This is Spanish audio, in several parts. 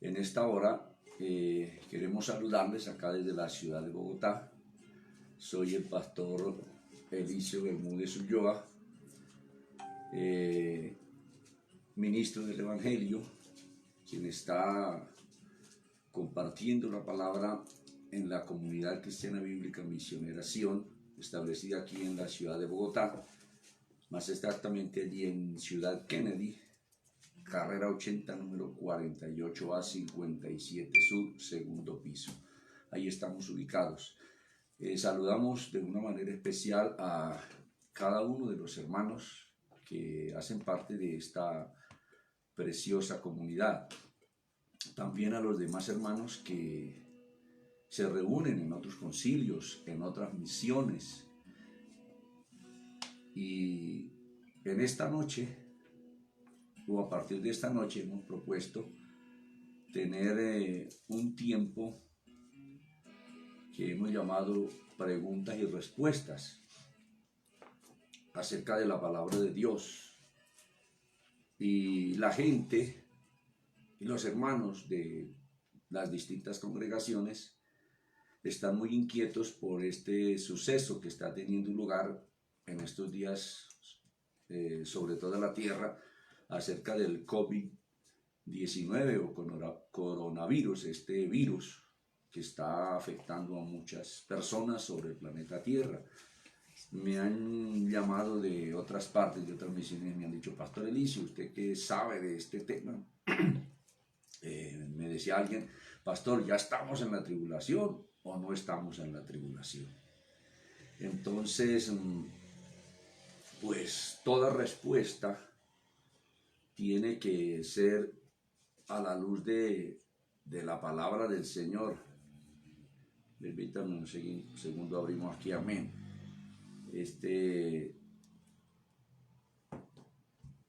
En esta hora queremos saludarles acá desde la ciudad de Bogotá. Soy el pastor Elicio Bermúdez Ulloa, ministro del Evangelio, quien está compartiendo la palabra en la comunidad cristiana bíblica Misionera Sion, establecida aquí en la ciudad de Bogotá, más exactamente allí en Ciudad Kennedy, carrera 80, número 48A 57 Sur, segundo piso. Ahí estamos ubicados. Saludamos de una manera especial a cada uno de los hermanos que hacen parte de esta preciosa comunidad. También a los demás hermanos que se reúnen en otros concilios, en otras misiones. Y en esta noche, o a partir de esta noche, hemos propuesto tener un tiempo que hemos llamado preguntas y respuestas acerca de la palabra de Dios. Y la gente y los hermanos de las distintas congregaciones están muy inquietos por este suceso que está teniendo lugar en estos días sobre toda la tierra acerca del COVID-19 o coronavirus, este virus que está afectando a muchas personas sobre el planeta Tierra. Me han llamado de otras partes, de otras misiones, me han dicho: Pastor Elicio, ¿usted qué sabe de este tema? Me decía alguien: Pastor, ¿ya estamos en la tribulación o no estamos en la tribulación? Entonces, pues toda respuesta tiene que ser a la luz de la palabra del Señor. Permítanme un segundo, abrimos aquí, amén.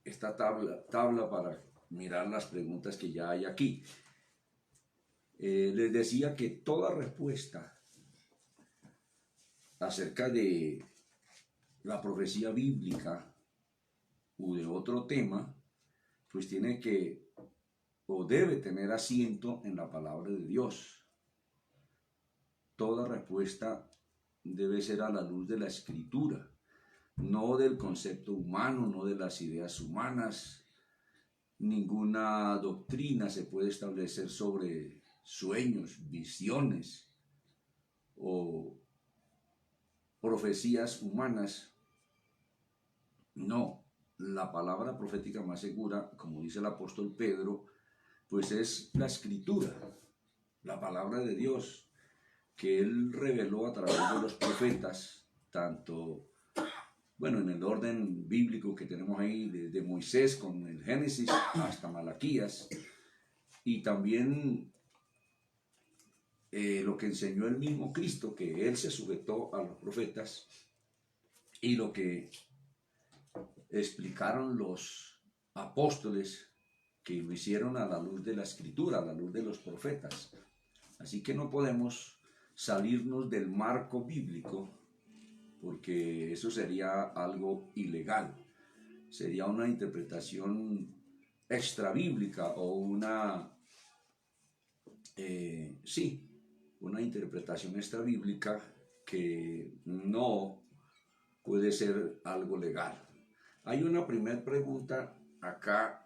Esta tabla para mirar las preguntas que ya hay aquí. Les decía que toda respuesta acerca de la profecía bíblica u de otro tema, pues tiene que o debe tener asiento en la palabra de Dios. Toda respuesta debe ser a la luz de la Escritura, no del concepto humano, no de las ideas humanas. Ninguna doctrina se puede establecer sobre sueños, visiones o profecías humanas. No, la palabra profética más segura, como dice el apóstol Pedro, pues es la Escritura, la palabra de Dios, que él reveló a través de los profetas, tanto, bueno, en el orden bíblico que tenemos ahí, desde Moisés con el Génesis hasta Malaquías, y también lo que enseñó el mismo Cristo, que él se sujetó a los profetas, y lo que explicaron los apóstoles, que lo hicieron a la luz de la Escritura, a la luz de los profetas. Así que no podemos salirnos del marco bíblico, porque eso sería algo ilegal. Sería una interpretación extra bíblica o una interpretación extra bíblica que no puede ser algo legal. Hay una primera pregunta acá.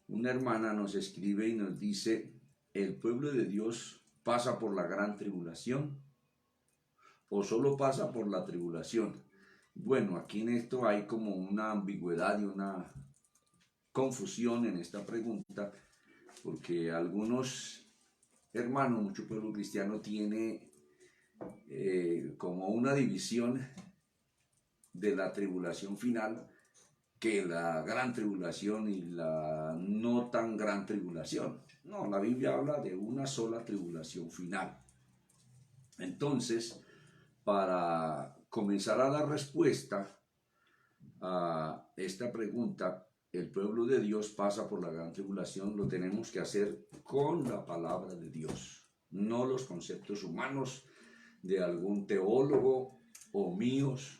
Una hermana nos escribe y nos dice: ¿el pueblo de Dios pasa por la gran tribulación o solo pasa por la tribulación? Bueno, aquí en esto hay como una ambigüedad y una confusión en esta pregunta, porque algunos hermanos, mucho pueblo cristiano tiene como una división de la tribulación final, que la gran tribulación y la no tan gran tribulación. No, la Biblia habla de una sola tribulación final. Entonces, para comenzar a dar respuesta a esta pregunta, ¿el pueblo de Dios pasa por la gran tribulación?, lo tenemos que hacer con la palabra de Dios, no los conceptos humanos de algún teólogo o míos.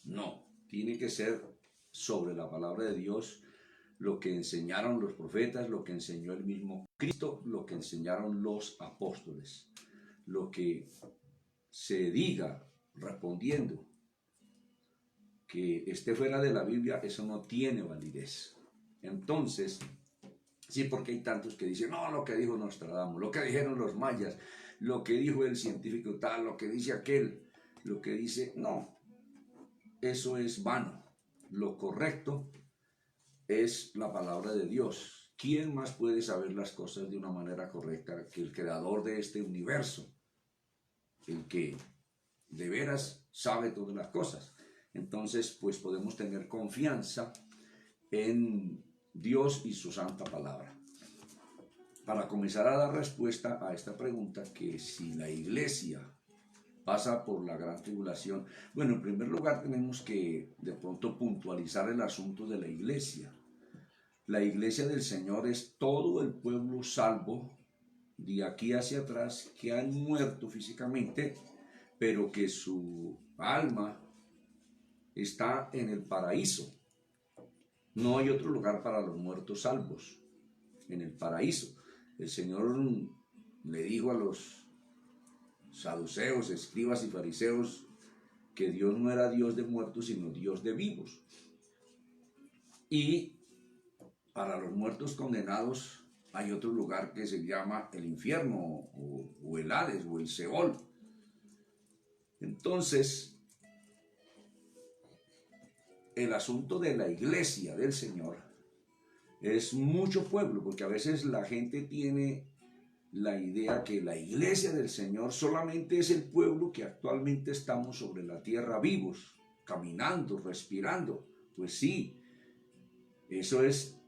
No, tiene que ser sobre la palabra de Dios, lo que enseñaron los profetas, lo que enseñó el mismo Cristo, lo que enseñaron los apóstoles. Lo que se diga respondiendo que esté fuera de la Biblia, eso no tiene validez. Entonces, sí, porque hay tantos que dicen, no, lo que dijo Nostradamus, lo que dijeron los mayas, lo que dijo el científico tal, lo que dice aquel, lo que dice, no, eso es vano. Lo correcto es la palabra de Dios. ¿Quién más puede saber las cosas de una manera correcta que el creador de este universo? El que de veras sabe todas las cosas. Entonces, pues podemos tener confianza en Dios y su santa palabra. Para comenzar a dar respuesta a esta pregunta, que si la iglesia pasa por la gran tribulación, bueno, en primer lugar tenemos que de pronto puntualizar el asunto de la iglesia. La iglesia del Señor es todo el pueblo salvo de aquí hacia atrás que han muerto físicamente, pero que su alma está en el paraíso. No hay otro lugar para los muertos salvos, en el paraíso. El Señor le dijo a los saduceos, escribas y fariseos que Dios no era Dios de muertos, sino Dios de vivos. Y para los muertos condenados hay otro lugar que se llama el infierno o el Hades o el Seol. Entonces, el asunto de la iglesia del Señor es mucho pueblo, porque a veces la gente tiene la idea que la iglesia del Señor solamente es el pueblo que actualmente estamos sobre la tierra vivos, caminando, respirando. Pues sí, eso es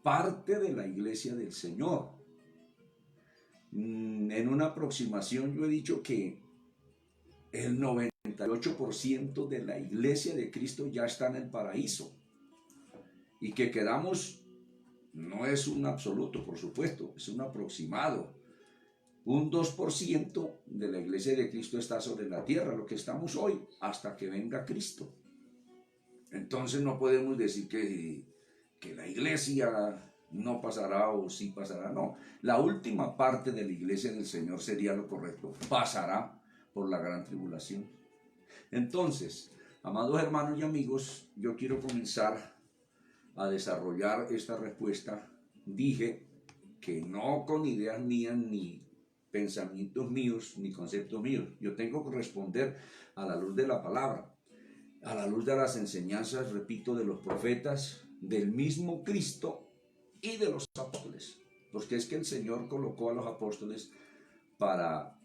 parte de la iglesia del Señor. En una aproximación yo he dicho que el 98% de la iglesia de Cristo ya está en el paraíso y que quedamos, no es un absoluto, por supuesto, es un aproximado. Un 2% de la iglesia de Cristo está sobre la tierra, lo que estamos hoy, hasta que venga Cristo. Entonces no podemos decir que la iglesia no pasará o sí pasará, no. La última parte de la iglesia del Señor sería lo correcto, pasará por la gran tribulación. Entonces, amados hermanos y amigos, yo quiero comenzar a desarrollar esta respuesta. Dije que no con ideas mías, ni pensamientos míos, ni conceptos míos. Yo tengo que responder a la luz de la palabra, a la luz de las enseñanzas, repito, de los profetas, del mismo Cristo y de los apóstoles. Porque es que el Señor colocó a los apóstoles para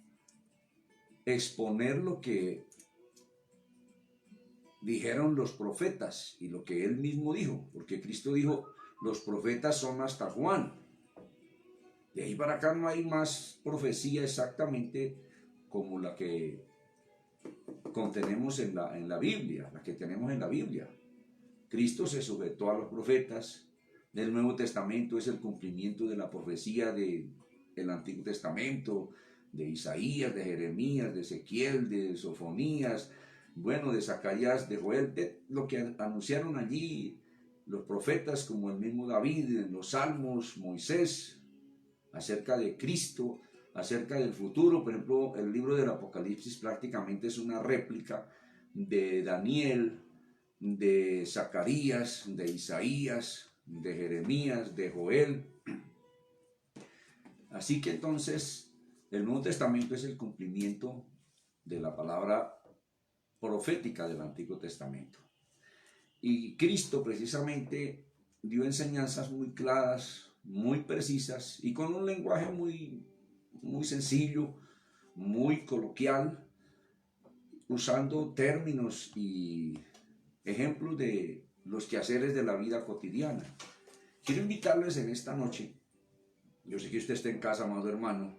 exponer lo que dijeron los profetas y lo que él mismo dijo, porque Cristo dijo, los profetas son hasta Juan. De ahí para acá no hay más profecía exactamente como la que contenemos en la Biblia, la que tenemos en la Biblia. Cristo se sujetó a los profetas. Del Nuevo Testamento es el cumplimiento de la profecía del Antiguo Testamento, de Isaías, de Jeremías, de Ezequiel, de Sofonías, bueno, de Zacarías, de Joel, de lo que anunciaron allí los profetas, como el mismo David, en los Salmos, Moisés, acerca de Cristo, acerca del futuro. Por ejemplo, el libro del Apocalipsis prácticamente es una réplica de Daniel, de Zacarías, de Isaías, de Jeremías, de Joel. Así que entonces el Nuevo Testamento es el cumplimiento de la palabra profética del Antiguo Testamento. Y Cristo precisamente dio enseñanzas muy claras, muy precisas y con un lenguaje muy sencillo, muy coloquial, usando términos y ejemplos de los quehaceres de la vida cotidiana. Quiero invitarles en esta noche, yo sé que usted está en casa, amado hermano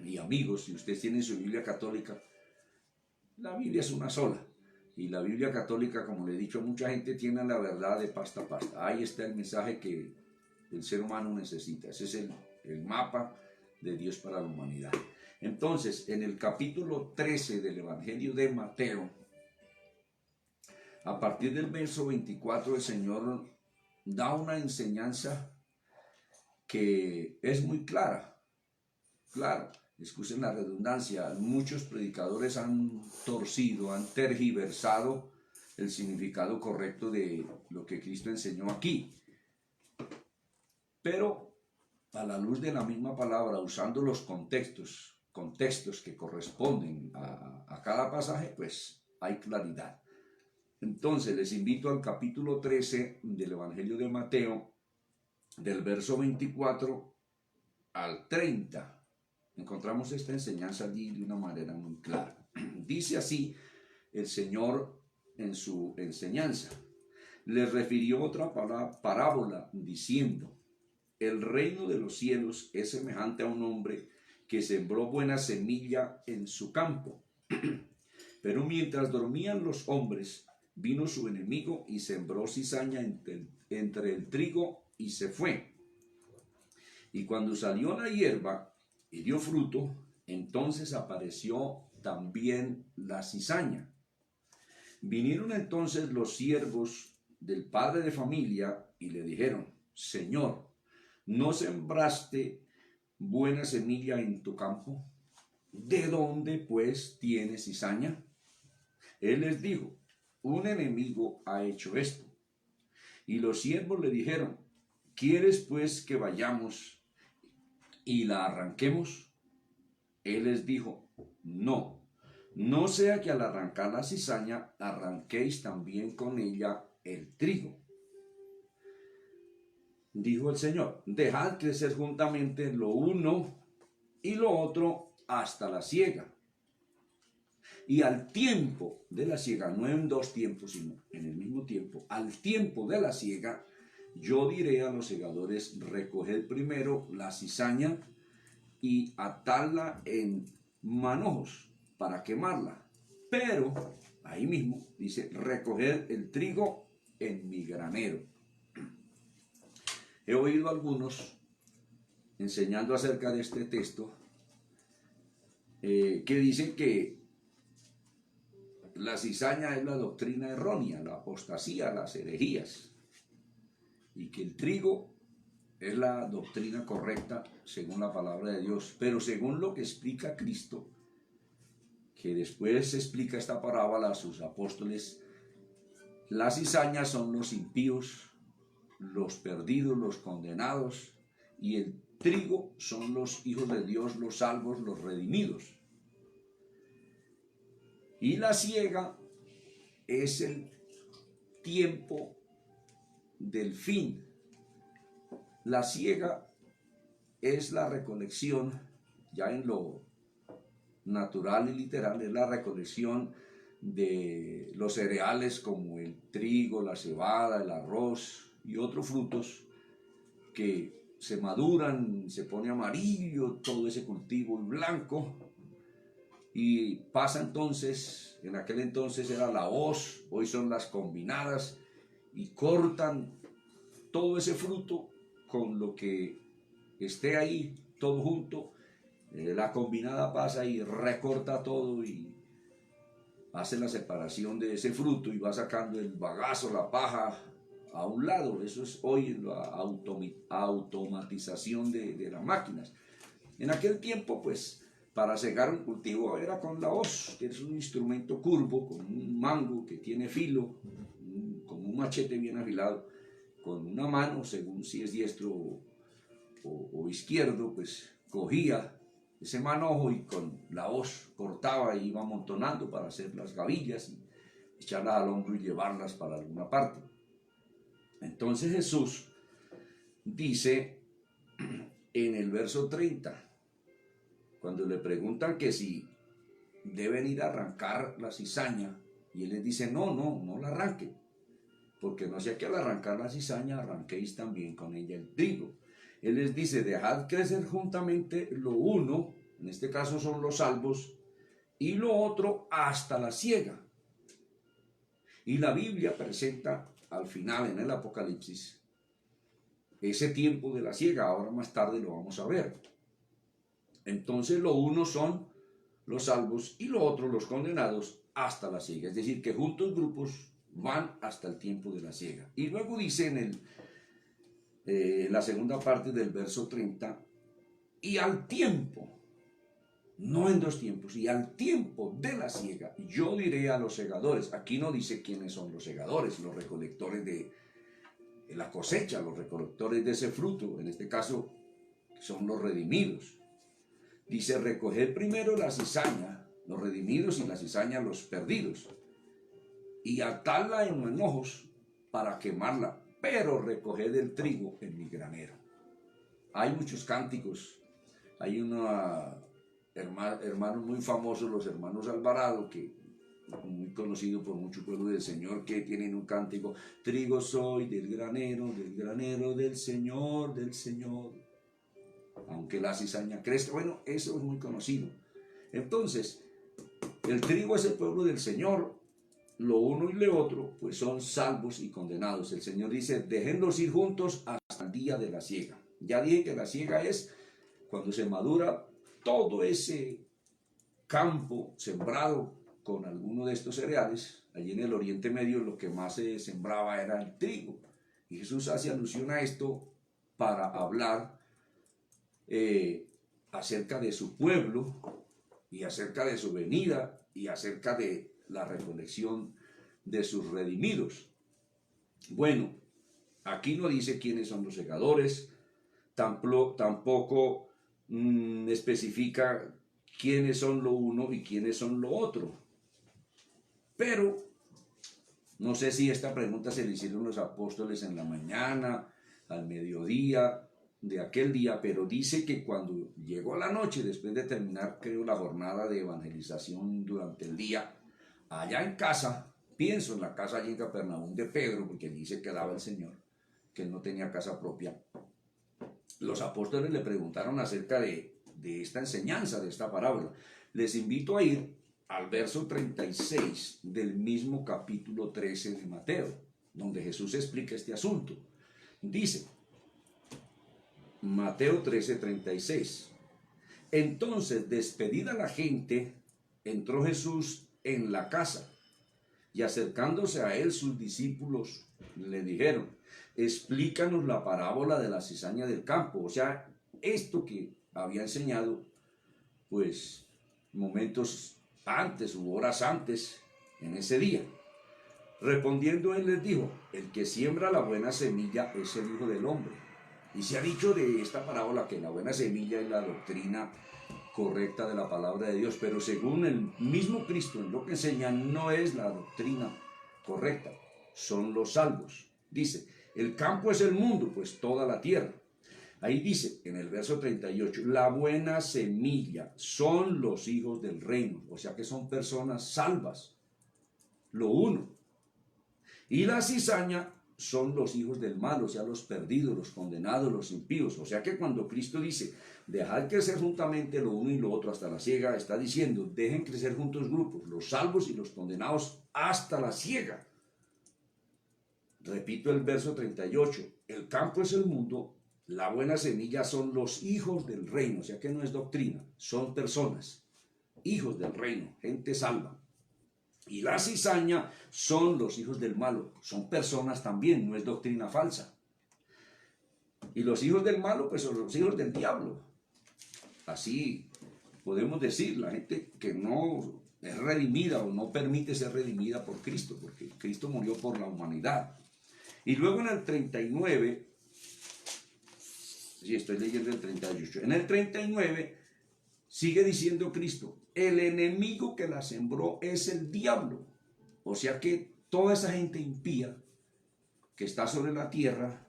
y amigos, si usted tiene su Biblia católica, la Biblia es una sola. Y la Biblia católica, como le he dicho a mucha gente, tiene la verdad de pasta a pasta. Ahí está el mensaje que el ser humano necesita. Ese es el mapa de Dios para la humanidad. Entonces, en el capítulo 13 del Evangelio de Mateo, a partir del verso 24, el Señor da una enseñanza que es muy clara. Claro, excusen la redundancia, muchos predicadores han torcido, han tergiversado el significado correcto de lo que Cristo enseñó aquí. Pero a la luz de la misma palabra, usando los contextos que corresponden a cada pasaje, pues hay claridad. Entonces les invito al capítulo 13 del Evangelio de Mateo, del verso 24 al 30. Encontramos esta enseñanza allí de una manera muy clara. Dice así el Señor en su enseñanza. Les refirió otra parábola diciendo: el reino de los cielos es semejante a un hombre que sembró buena semilla en su campo. Pero mientras dormían los hombres, vino su enemigo y sembró cizaña entre el trigo y se fue. Y cuando salió la hierba y dio fruto, entonces apareció también la cizaña. Vinieron entonces los siervos del padre de familia y le dijeron: Señor, ¿no sembraste buena semilla en tu campo? ¿De dónde pues tienes cizaña? Él les dijo: un enemigo ha hecho esto. Y los siervos le dijeron: ¿quieres pues que vayamos y la arranquemos? Él les dijo: no, no sea que al arrancar la cizaña arranquéis también con ella el trigo. Dijo el Señor: dejad crecer juntamente lo uno y lo otro hasta la siega. Y al tiempo de la siega, no en dos tiempos, sino en el mismo tiempo, al tiempo de la siega, yo diré a los segadores: recoged primero la cizaña y atadla en manojos para quemarla. Pero, ahí mismo, dice: recoged el trigo en mi granero. He oído a algunos enseñando acerca de este texto que dicen que la cizaña es la doctrina errónea, la apostasía, las herejías, y que el trigo es la doctrina correcta según la palabra de Dios. Pero según lo que explica Cristo, que después explica esta parábola a sus apóstoles, las cizañas son los impíos, los perdidos, los condenados, y el trigo son los hijos de Dios, los salvos, los redimidos. Y la siega es el tiempo del fin. La siega es la recolección, ya en lo natural y literal, es la recolección de los cereales como el trigo, la cebada, el arroz y otros frutos que se maduran, se pone amarillo todo ese cultivo y blanco. Y pasa entonces, en aquel entonces era la hoz, hoy son las combinadas, y cortan todo ese fruto con lo que esté ahí, todo junto. La combinada pasa y recorta todo y hace la separación de ese fruto y va sacando el bagazo, la paja a un lado. Eso es hoy la automatización de las máquinas. En aquel tiempo, pues, para secar un cultivo era con la hoz, que es un instrumento curvo, con un mango que tiene filo, como un machete bien afilado, con una mano, según si es diestro o izquierdo, pues cogía ese manojo y con la hoz cortaba y iba amontonando para hacer las gavillas y echarlas al hombro y llevarlas para alguna parte. Entonces Jesús dice en el verso 30, cuando le preguntan que si deben ir a arrancar la cizaña, y él les dice: no la arranquen, porque no sea que al arrancar la cizaña arranquéis también con ella el trigo. Él les dice: dejad crecer juntamente lo uno, en este caso son los salvos, y lo otro hasta la siega. Y la Biblia presenta al final, en el Apocalipsis, ese tiempo de la siega. Ahora más tarde lo vamos a ver. Entonces lo uno son los salvos y lo otro los condenados hasta la siega. Es decir, que juntos grupos van hasta el tiempo de la siega. Y luego dice en el la segunda parte del verso 30, y al tiempo, no en dos tiempos, y al tiempo de la siega, yo diré a los segadores. Aquí no dice quiénes son los segadores, los recolectores de la cosecha, los recolectores de ese fruto, en este caso son los redimidos. Dice, recoged primero la cizaña, los redimidos, y la cizaña los perdidos, y atadla en manojos para quemarla, pero recoged el trigo en mi granero. Hay muchos cánticos. Hay hermanos muy famosos, los hermanos Alvarado, que muy conocido por mucho pueblo del Señor, que tienen un cántico: trigo soy del granero del Señor, aunque la cizaña crezca. Bueno, eso es muy conocido. Entonces, el trigo es el pueblo del Señor. Lo uno y lo otro, pues son salvos y condenados. El Señor dice, déjenlos ir juntos hasta el día de la siega. Ya dije que la siega es cuando se madura todo ese campo sembrado con alguno de estos cereales. Allí en el Oriente Medio lo que más se sembraba era el trigo. Y Jesús hace alusión a esto para hablar acerca de su pueblo y acerca de su venida y acerca de la recolección de sus redimidos. Bueno, aquí no dice quiénes son los segadores, tampoco especifica quiénes son lo uno y quiénes son lo otro. Pero no sé si esta pregunta se le hicieron los apóstoles en la mañana, al mediodía de aquel día, pero dice que cuando llegó la noche, después de terminar, creo, la jornada de evangelización durante el día, allá en casa, pienso en la casa allí en Capernaum de Pedro, porque allí se quedaba el Señor, que él no tenía casa propia, los apóstoles le preguntaron acerca de esta enseñanza, de esta parábola. Les invito a ir al verso 36 del mismo capítulo 13 de Mateo, donde Jesús explica este asunto. Dice, Mateo 13:36, entonces, despedida la gente, entró Jesús en la casa, y acercándose a él sus discípulos le dijeron, explícanos la parábola de la cizaña del campo. O sea, esto que había enseñado, pues, momentos antes u horas antes, en ese día. Respondiendo él les dijo, el que siembra la buena semilla es el Hijo del Hombre. Y se ha dicho de esta parábola que la buena semilla es la doctrina correcta de la palabra de Dios, pero según el mismo Cristo en lo que enseña, no es la doctrina correcta, son los salvos. Dice, el campo es el mundo, pues toda la tierra. Ahí dice, en el verso 38, la buena semilla son los hijos del reino, o sea que son personas salvas, lo uno. Y la cizaña son los hijos del mal, o sea, los perdidos, los condenados, los impíos. O sea que cuando Cristo dice, dejad crecer juntamente lo uno y lo otro hasta la siega, está diciendo, dejen crecer juntos grupos, los salvos y los condenados hasta la siega. Repito el verso 38, el campo es el mundo, la buena semilla son los hijos del reino, o sea que no es doctrina, son personas, hijos del reino, gente salva. Y la cizaña son los hijos del malo, son personas también, no es doctrina falsa. Y los hijos del malo, pues son los hijos del diablo. Así podemos decir, la gente que no es redimida o no permite ser redimida por Cristo, porque Cristo murió por la humanidad. Y luego en el 39, sí, estoy leyendo el 38, en el 39 sigue diciendo Cristo, el enemigo que la sembró es el diablo. O sea que toda esa gente impía que está sobre la tierra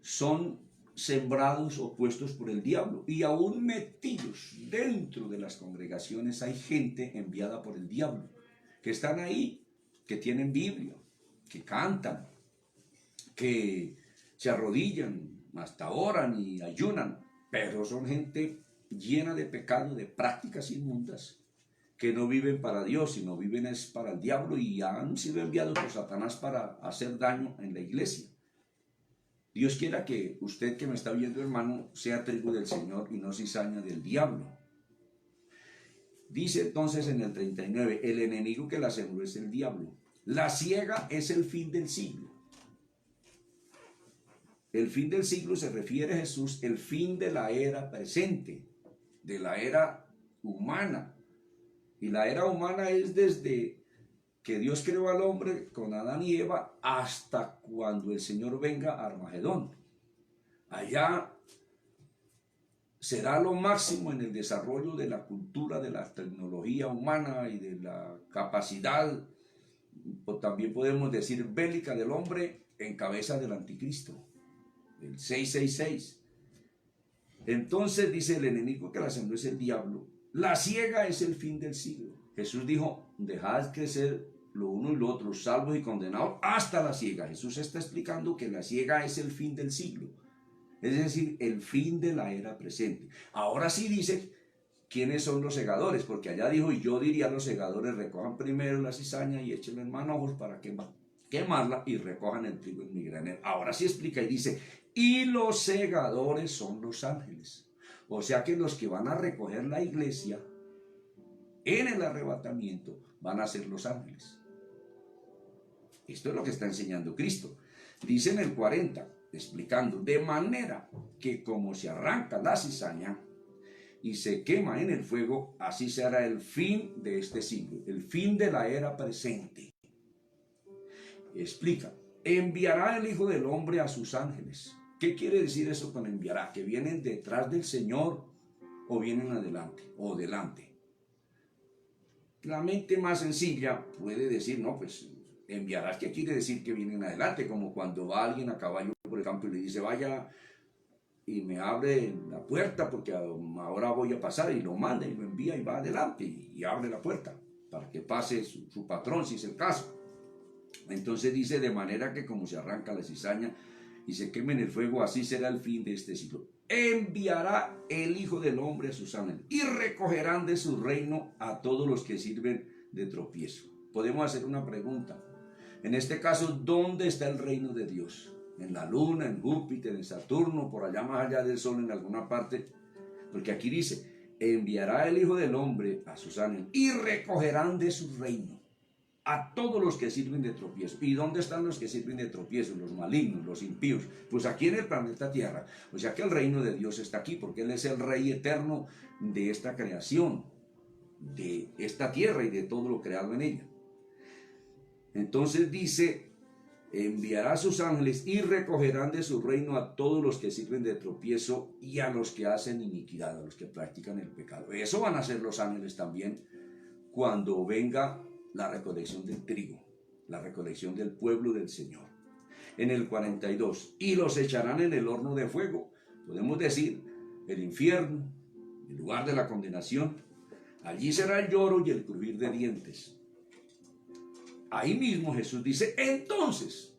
son sembrados o puestos por el diablo. Y aún metidos dentro de las congregaciones hay gente enviada por el diablo, que están ahí, que tienen Biblia, que cantan, que se arrodillan, hasta oran y ayunan, pero son gente llena de pecado, de prácticas inmundas, que no viven para Dios, sino viven es para el diablo y han sido enviados por Satanás para hacer daño en la iglesia. Dios quiera que usted que me está viendo, hermano, sea trigo del Señor y no cizaña del diablo. Dice entonces en el 39, el enemigo que la sembró es el diablo. La siega es el fin del siglo. el fin del siglo se refiere a Jesús, el fin de la era presente, de la era humana. Y la era humana es desde que Dios creó al hombre con Adán y Eva hasta cuando el Señor venga a Armagedón. Allá será lo máximo en el desarrollo de la cultura, de la tecnología humana y de la capacidad, o también podemos decir bélica del hombre en cabeza del anticristo, el 666. Entonces dice el enemigo que la sembró es el diablo. La siega es el fin del siglo. Jesús dijo, dejad crecer lo uno y lo otro, salvos y condenados, hasta la siega. Jesús está explicando que la siega es el fin del siglo, es decir, el fin de la era presente. Ahora sí dice quiénes son los segadores, porque allá dijo, y yo diría a los segadores, recojan primero la cizaña y échenla en manojos para quemarla y recojan el trigo en mi granero. Ahora sí explica y dice, y los segadores son los ángeles. O sea que los que van a recoger la iglesia en el arrebatamiento van a ser los ángeles. Esto es lo que está enseñando Cristo. Dice en el 40, explicando, de manera que como se arranca la cizaña y se quema en el fuego, así será el fin de este siglo, el fin de la era presente. Explica, enviará el Hijo del Hombre a sus ángeles. ¿Qué quiere decir eso con enviará? ¿Que vienen detrás del Señor o vienen adelante o delante? La mente más sencilla puede decir, no, pues enviarás, ¿qué quiere decir que vienen adelante? Como cuando va alguien a caballo por el campo y le dice, vaya y me abre la puerta porque ahora voy a pasar, y lo manda y lo envía y va adelante y abre la puerta para que pase su patrón si es el caso. Entonces dice, de manera que como se arranca la cizaña y se queme en el fuego, así será el fin de este siglo. Enviará el Hijo del Hombre a sus ángeles y recogerán de su reino a todos los que sirven de tropiezo. Podemos hacer una pregunta. En este caso, ¿dónde está el reino de Dios? ¿En la luna, en Júpiter, en Saturno, por allá más allá del sol, en alguna parte? Porque aquí dice, enviará el Hijo del Hombre a sus ángeles y recogerán de su reino a todos los que sirven de tropiezo. ¿Y dónde están los que sirven de tropiezo? Los malignos, los impíos. Pues aquí en el planeta Tierra. O sea que el reino de Dios está aquí, porque Él es el Rey eterno de esta creación, de esta tierra y de todo lo creado en ella. Entonces dice, enviará a sus ángeles y recogerán de su reino a todos los que sirven de tropiezo y a los que hacen iniquidad, a los que practican el pecado. Eso van a ser los ángeles también cuando venga la recolección del trigo, la recolección del pueblo del Señor. En el 42, y los echarán en el horno de fuego, podemos decir, el infierno, el lugar de la condenación. Allí será el lloro y el crujir de dientes. Ahí mismo Jesús dice, entonces,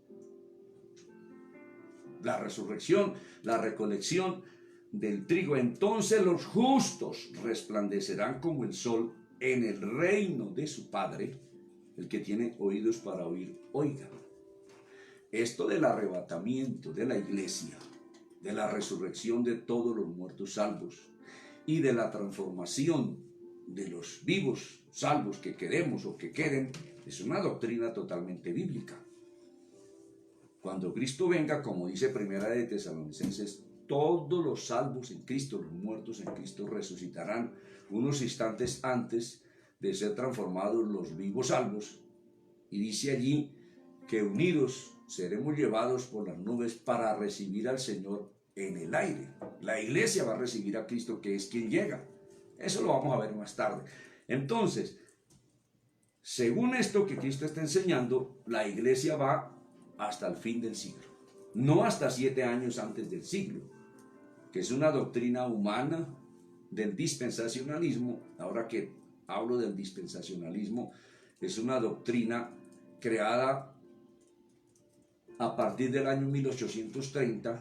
la resurrección, la recolección del trigo, entonces los justos resplandecerán como el sol en el reino de su Padre. El que tiene oídos para oír, oiga. Esto del arrebatamiento de la iglesia, de la resurrección de todos los muertos salvos y de la transformación de los vivos salvos que queremos o que queden, es una doctrina totalmente bíblica. Cuando Cristo venga, como dice Primera de Tesalonicenses, todos los salvos en Cristo, los muertos en Cristo, resucitarán unos instantes antes de ser transformados los vivos salvos, y dice allí que unidos seremos llevados por las nubes para recibir al Señor en el aire. La iglesia va a recibir a Cristo, que es quien llega. Eso lo vamos a ver más tarde. Entonces, según esto que Cristo está enseñando, la iglesia va hasta el fin del siglo, no hasta 7 años antes del siglo, que es una doctrina humana del dispensacionalismo. Ahora que hablo del dispensacionalismo, es una doctrina creada a partir del año 1830,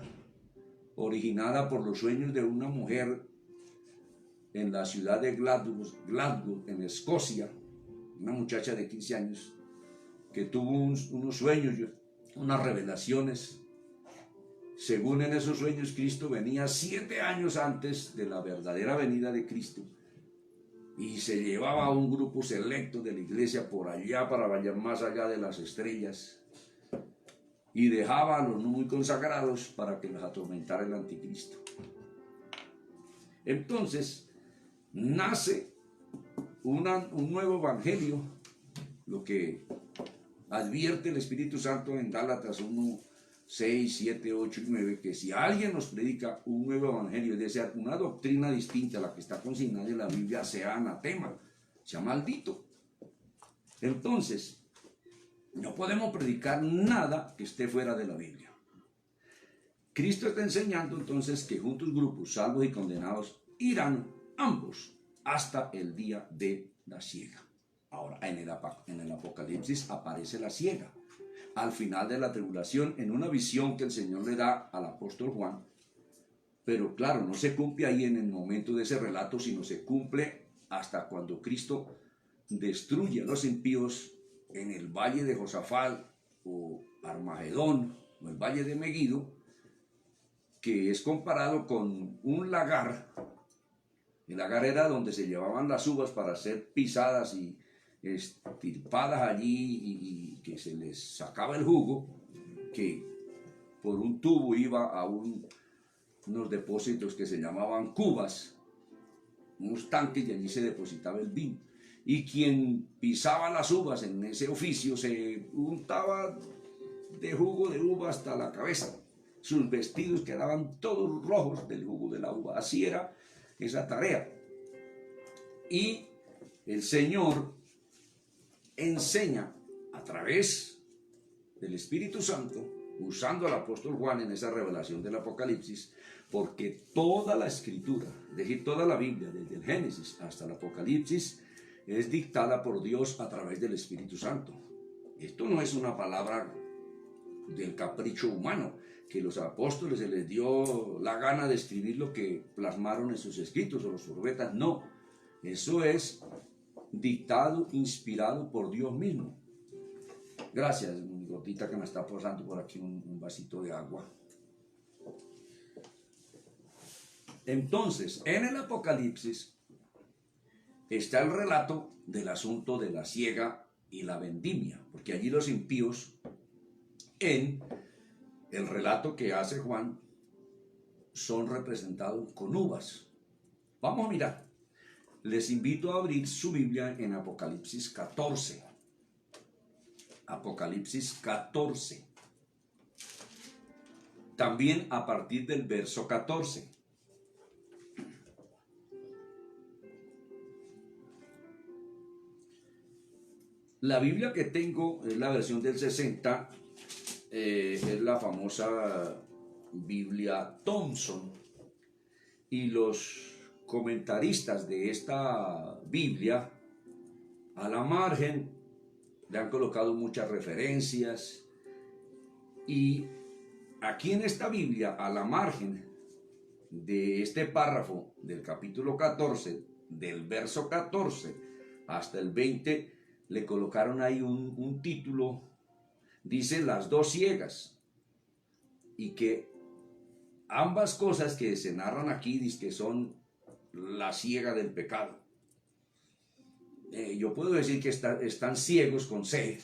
originada por los sueños de una mujer en la ciudad de Glasgow, en Escocia, una muchacha de 15 años que tuvo unos sueños, unas revelaciones. Según en esos sueños, Cristo venía 7 años antes de la verdadera venida de Cristo, y se llevaba a un grupo selecto de la iglesia por allá para vayan más allá de las estrellas. y dejaba a los no muy consagrados para que los atormentara el anticristo. Entonces nace un nuevo evangelio, lo que advierte el Espíritu Santo en Gálatas 1, 6, 7, 8 y 9, que si alguien nos predica un nuevo evangelio, es decir, una doctrina distinta a la que está consignada en la Biblia, sea anatema, sea maldito. Entonces, no podemos predicar nada que esté fuera de la Biblia. Cristo está enseñando entonces que juntos grupos, salvos y condenados, irán ambos hasta el día de la siega. Ahora, en el Apocalipsis aparece la siega. Al final de la tribulación, en una visión que el Señor le da al apóstol Juan, pero claro, no se cumple ahí en el momento de ese relato, sino se cumple hasta cuando Cristo destruye a los impíos en el valle de Josafat o Armagedón o el valle de Megido, que es comparado con un lagar. El lagar era donde se llevaban las uvas para ser pisadas y estirpadas allí y que se les sacaba el jugo, que por un tubo iba a unos depósitos que se llamaban cubas, unos tanques, y allí se depositaba el vino. Y quien pisaba las uvas en ese oficio se untaba de jugo de uva hasta la cabeza. Sus vestidos quedaban todos rojos del jugo de la uva. Así era esa tarea. Y el Señor enseña a través del Espíritu Santo, usando al apóstol Juan en esa revelación del Apocalipsis, porque toda la Escritura, es decir, toda la Biblia, desde el Génesis hasta el Apocalipsis, es dictada por Dios a través del Espíritu Santo. Esto no es una palabra del capricho humano, que los apóstoles se les dio la gana de escribir lo que plasmaron en sus escritos, o los profetas. No, eso es dictado, inspirado por Dios mismo. Gracias, mi gotita, que me está posando por aquí un vasito de agua. Entonces, en el Apocalipsis está el relato del asunto de la siega y la vendimia, porque allí los impíos, en el relato que hace Juan, son representados con uvas. Vamos a mirar. Les invito a abrir su Biblia en Apocalipsis 14. Apocalipsis 14. También a partir del verso 14. La Biblia que tengo es la versión del 60, es la famosa Biblia Thompson, y los comentaristas de esta Biblia a la margen le han colocado muchas referencias, y aquí en esta Biblia, a la margen de este párrafo del capítulo 14, del verso 14 hasta el 20, le colocaron ahí un título. Dice las dos ciegas, y que ambas cosas que se narran aquí dice que son la ciega del pecado. Yo puedo decir que están ciegos con C,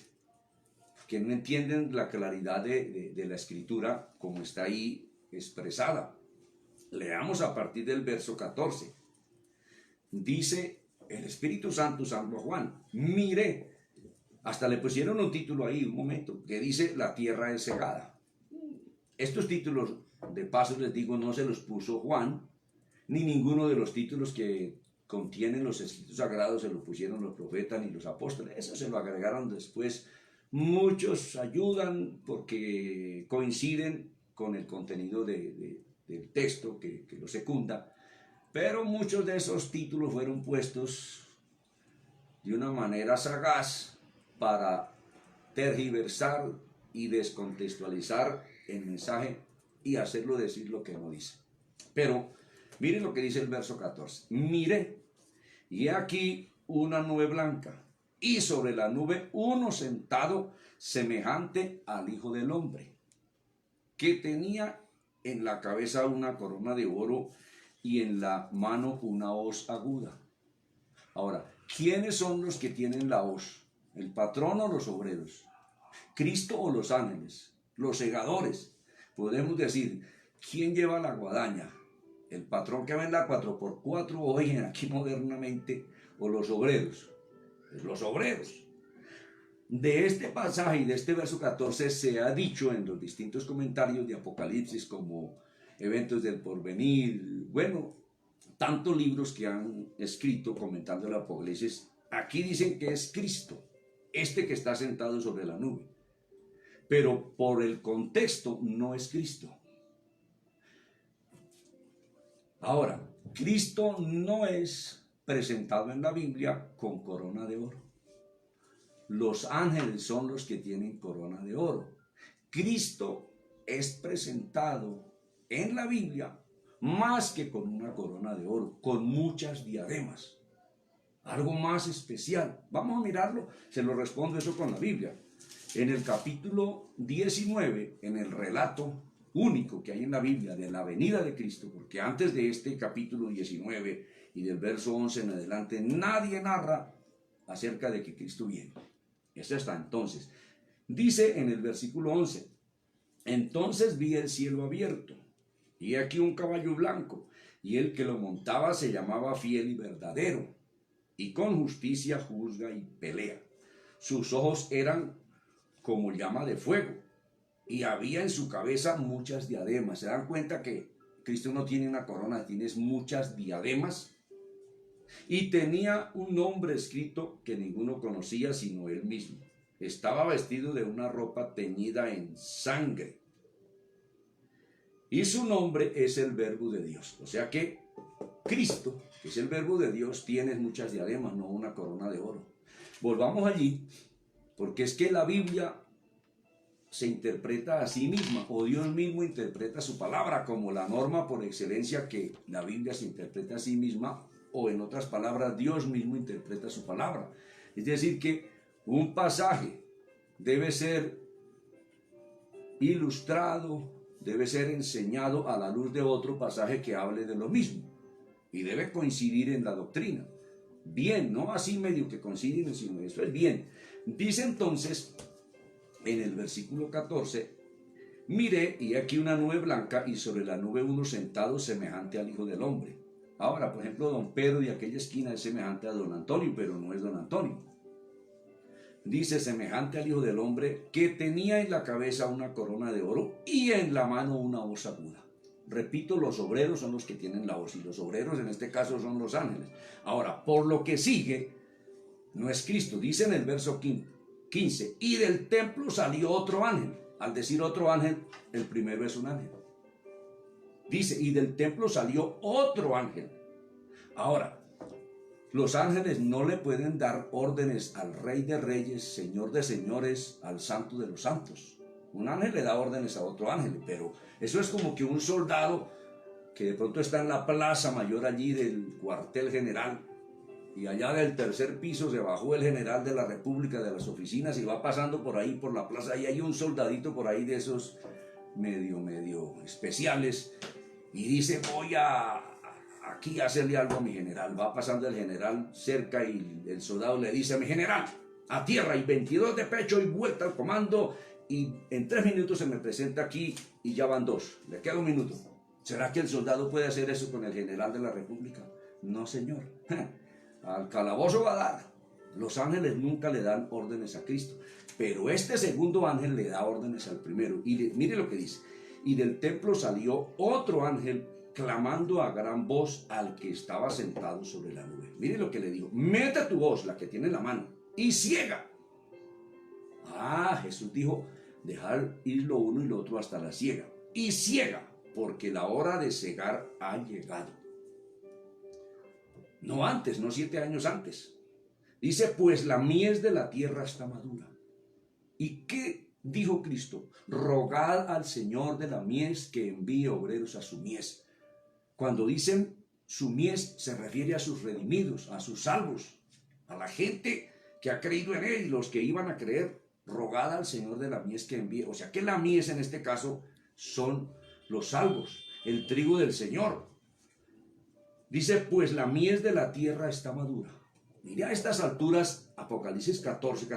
que no entienden la claridad de la escritura como está ahí expresada. Leamos a partir del verso 14. Dice el Espíritu Santo usando a Juan: miré. Hasta le pusieron un título ahí, un momento, que dice la tierra es cegada. Estos títulos, de paso les digo, no se los puso Juan, ni ninguno de los títulos que contienen los escritos sagrados se los pusieron los profetas ni los apóstoles. Eso se lo agregaron después. Muchos ayudan porque coinciden con el contenido del texto que lo secunda, pero muchos de esos títulos fueron puestos de una manera sagaz para tergiversar y descontextualizar el mensaje y hacerlo decir lo que no dice. Pero miren lo que dice el verso 14. Miré, y he aquí una nube blanca, y sobre la nube uno sentado semejante al Hijo del Hombre, que tenía en la cabeza una corona de oro y en la mano una hoz aguda. Ahora, ¿quiénes son los que tienen la hoz? ¿El patrón o los obreros? ¿Cristo o los ángeles? los segadores. Podemos decir, ¿quién lleva la guadaña? ¿El patrón que vende la 4x4 hoy aquí modernamente o los obreros? Pues los obreros. De este pasaje y de este verso 14 se ha dicho en los distintos comentarios de Apocalipsis como eventos del porvenir, bueno, tantos libros que han escrito comentando el Apocalipsis. Aquí dicen que es Cristo, este que está sentado sobre la nube. Pero por el contexto no es Cristo. Ahora, Cristo no es presentado en la Biblia con corona de oro. Los ángeles son los que tienen corona de oro. Cristo es presentado en la Biblia más que con una corona de oro, con muchas diademas. Algo más especial. Vamos a mirarlo, se lo respondo eso con la Biblia. En el capítulo 19, en el relato único que hay en la Biblia de la venida de Cristo, porque antes de este capítulo 19 y del verso 11 en adelante, nadie narra acerca de que Cristo viene. Eso está entonces. Dice en el versículo 11, entonces vi el cielo abierto, y aquí un caballo blanco, y el que lo montaba se llamaba Fiel y Verdadero, y con justicia juzga y pelea. Sus ojos eran como llama de fuego, y había en su cabeza muchas diademas. ¿Se dan cuenta que Cristo no tiene una corona, tiene muchas diademas? Y tenía un nombre escrito que ninguno conocía sino él mismo. Estaba vestido de una ropa teñida en sangre. Y su nombre es el Verbo de Dios. O sea que Cristo, que es el Verbo de Dios, tiene muchas diademas, no una corona de oro. Volvamos allí, porque es que la Biblia se interpreta a sí misma, o Dios mismo interpreta su palabra como la norma por excelencia, que la Biblia se interpreta a sí misma, o en otras palabras, Dios mismo interpreta su palabra. Es decir, que un pasaje debe ser ilustrado, debe ser enseñado a la luz de otro pasaje que hable de lo mismo, y debe coincidir en la doctrina. Bien, no así medio que coinciden, sino eso es bien. Dice entonces en el versículo 14, miré y aquí una nube blanca y sobre la nube uno sentado semejante al Hijo del Hombre. Ahora, por ejemplo, don Pedro de aquella esquina es semejante a don Antonio, pero no es don Antonio. Dice semejante al Hijo del Hombre, que tenía en la cabeza una corona de oro y en la mano una hoz aguda. Repito, los obreros son los que tienen la hoz, y los obreros en este caso son los ángeles. Ahora, por lo que sigue, no es Cristo. Dice en el verso 15, y del templo salió otro ángel. Al decir otro ángel, el primero es un ángel. Dice, y del templo salió otro ángel. Ahora, los ángeles no le pueden dar órdenes al Rey de Reyes, Señor de Señores, al Santo de los Santos. Un ángel le da órdenes a otro ángel, pero eso es como que un soldado que de pronto está en la plaza mayor allí del cuartel general, y allá del tercer piso se bajó el general de la República de las oficinas y va pasando por ahí por la plaza, y hay un soldadito por ahí de esos medio especiales, y dice, voy a aquí a hacerle algo a mi general. Va pasando el general cerca y el soldado le dice a mi general, a tierra y 22 de pecho y vuelta al comando, y en 3 minutos se me presenta aquí y ya van 2, le queda 1 minuto. ¿Será que el soldado puede hacer eso con el general de la República? No, señor. Al calabozo va a dar. Los ángeles nunca le dan órdenes a Cristo, pero este segundo ángel le da órdenes al primero. Y mire lo que dice, y del templo salió otro ángel clamando a gran voz al que estaba sentado sobre la nube. Mire lo que le dijo, mete tu voz, la que tiene en la mano, y ciega. Jesús dijo, dejar ir lo uno y lo otro hasta la ciega. Y ciega, porque la hora de cegar ha llegado. No antes, no 7 años antes. Dice, pues la mies de la tierra está madura. ¿Y qué dijo Cristo? Rogad al Señor de la mies que envíe obreros a su mies. Cuando dicen su mies, se refiere a sus redimidos, a sus salvos, a la gente que ha creído en él y los que iban a creer. Rogad al Señor de la mies que envíe. O sea que la mies en este caso son los salvos, el trigo del Señor. Dice, pues la mies de la tierra está madura. Mire a estas alturas, Apocalipsis 14,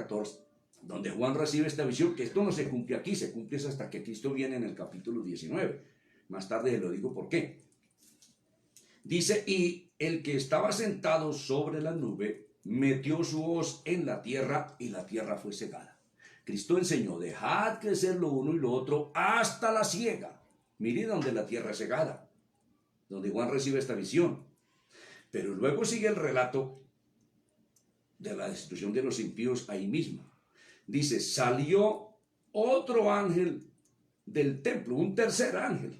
donde Juan recibe esta visión, que esto no se cumple aquí, se cumple hasta que Cristo viene en el capítulo 19. Más tarde se lo digo por qué. Dice, y el que estaba sentado sobre la nube metió su hoz en la tierra y la tierra fue cegada. Cristo enseñó, dejad crecer lo uno y lo otro hasta la siega. Mire donde la tierra es cegada, donde Juan recibe esta visión. Pero luego sigue el relato de la destrucción de los impíos ahí mismo. Dice, salió otro ángel del templo, un tercer ángel,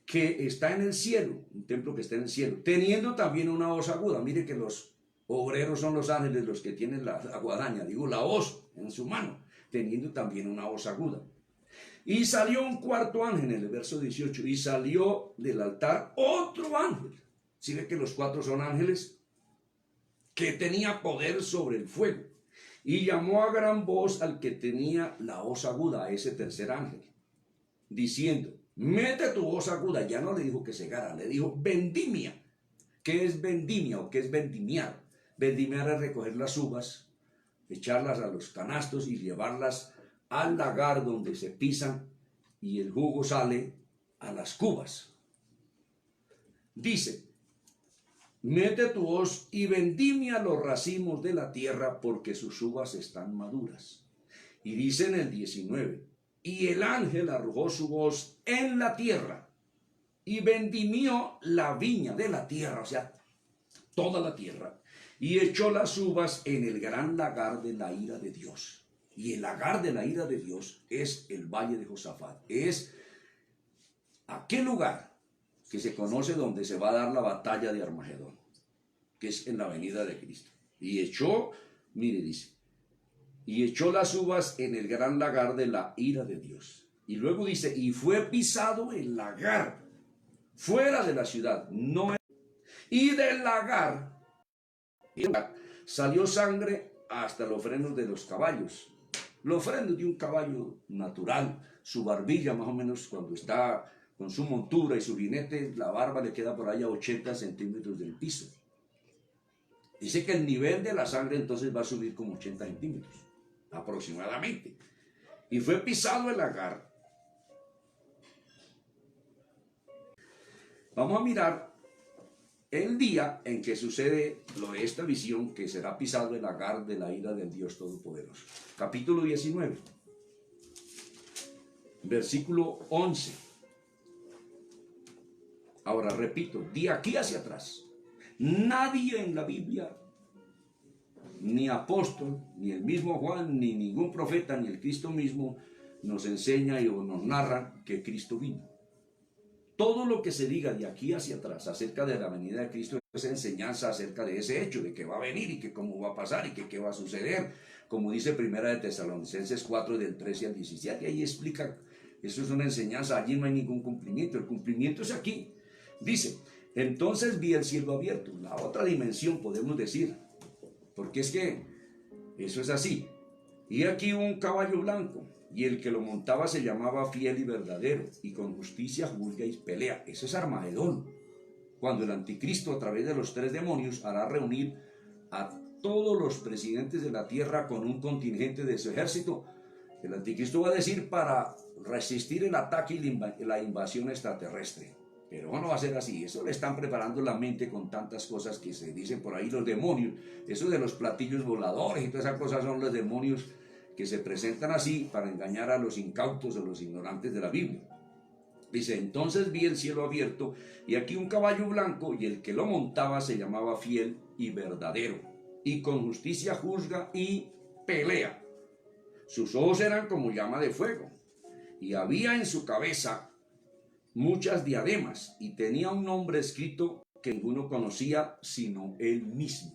que está en el cielo, un templo que está en el cielo, teniendo también una hoz aguda. Mire que los obreros son los ángeles los que tienen la guadaña, digo, la hoz en su mano, teniendo también una hoz aguda. Y salió un cuarto ángel en el verso 18, y salió del altar otro ángel. ¿Sí ve que los cuatro son ángeles? Que tenía poder sobre el fuego. Y llamó a gran voz al que tenía la hoz aguda, a ese tercer ángel, diciendo, mete tu hoz aguda. Ya no le dijo que segara, le dijo vendimia. ¿Qué es vendimia o qué es vendimiar? Vendimiar es recoger las uvas, echarlas a los canastos y llevarlas al lagar donde se pisan y el jugo sale a las cubas. Dice, mete tu hoz y vendimia los racimos de la tierra porque sus uvas están maduras. Y dice en el 19, y el ángel arrojó su hoz en la tierra y vendimió la viña de la tierra, o sea, toda la tierra, y echó las uvas en el gran lagar de la ira de Dios. Y el lagar de la ira de Dios es el valle de Josafat. Es aquel lugar que se conoce donde se va a dar la batalla de Armagedón, que es en la venida de Cristo. Y echó, mire, dice, y echó las uvas en el gran lagar de la ira de Dios. Y luego dice, y fue pisado el lagar, fuera de la ciudad, no, y del lagar salió sangre hasta los frenos de los caballos. Los frenos de un caballo natural, su barbilla más o menos cuando está con su montura y su jinete, la barba le queda por ahí a 80 centímetros del piso. Dice que el nivel de la sangre entonces va a subir como 80 centímetros, aproximadamente. Y fue pisado el lagar. Vamos a mirar el día en que sucede lo de esta visión, que será pisado el lagar de la ira del Dios Todopoderoso. Capítulo 19, versículo 11. Ahora repito, de aquí hacia atrás, nadie en la Biblia, ni apóstol, ni el mismo Juan, ni ningún profeta, ni el Cristo mismo, nos enseña o nos narra que Cristo vino. Todo lo que se diga de aquí hacia atrás acerca de la venida de Cristo es enseñanza acerca de ese hecho, de que va a venir y que cómo va a pasar y que qué va a suceder. Como dice Primera de Tesalonicenses 4, del 13 al 17, ahí explica, eso es una enseñanza, allí no hay ningún cumplimiento, el cumplimiento es aquí. Dice, entonces vi el cielo abierto, la otra dimensión podemos decir, porque es que eso es así. Y aquí un caballo blanco, y el que lo montaba se llamaba Fiel y Verdadero, y con justicia juzga y pelea. Eso es Armagedón, cuando el anticristo a través de los 3 demonios hará reunir a todos los presidentes de la tierra con un contingente de su ejército. El anticristo va a decir para resistir el ataque y la invasión extraterrestre. Pero no va a ser así, eso le están preparando la mente con tantas cosas que se dicen por ahí los demonios. Eso de los platillos voladores y todas esas cosas son los demonios que se presentan así para engañar a los incautos o los ignorantes de la Biblia. Dice, entonces vi el cielo abierto y aquí un caballo blanco y el que lo montaba se llamaba Fiel y Verdadero y con justicia juzga y pelea. Sus ojos eran como llama de fuego y había en su cabeza muchas diademas y tenía un nombre escrito que ninguno conocía sino él mismo.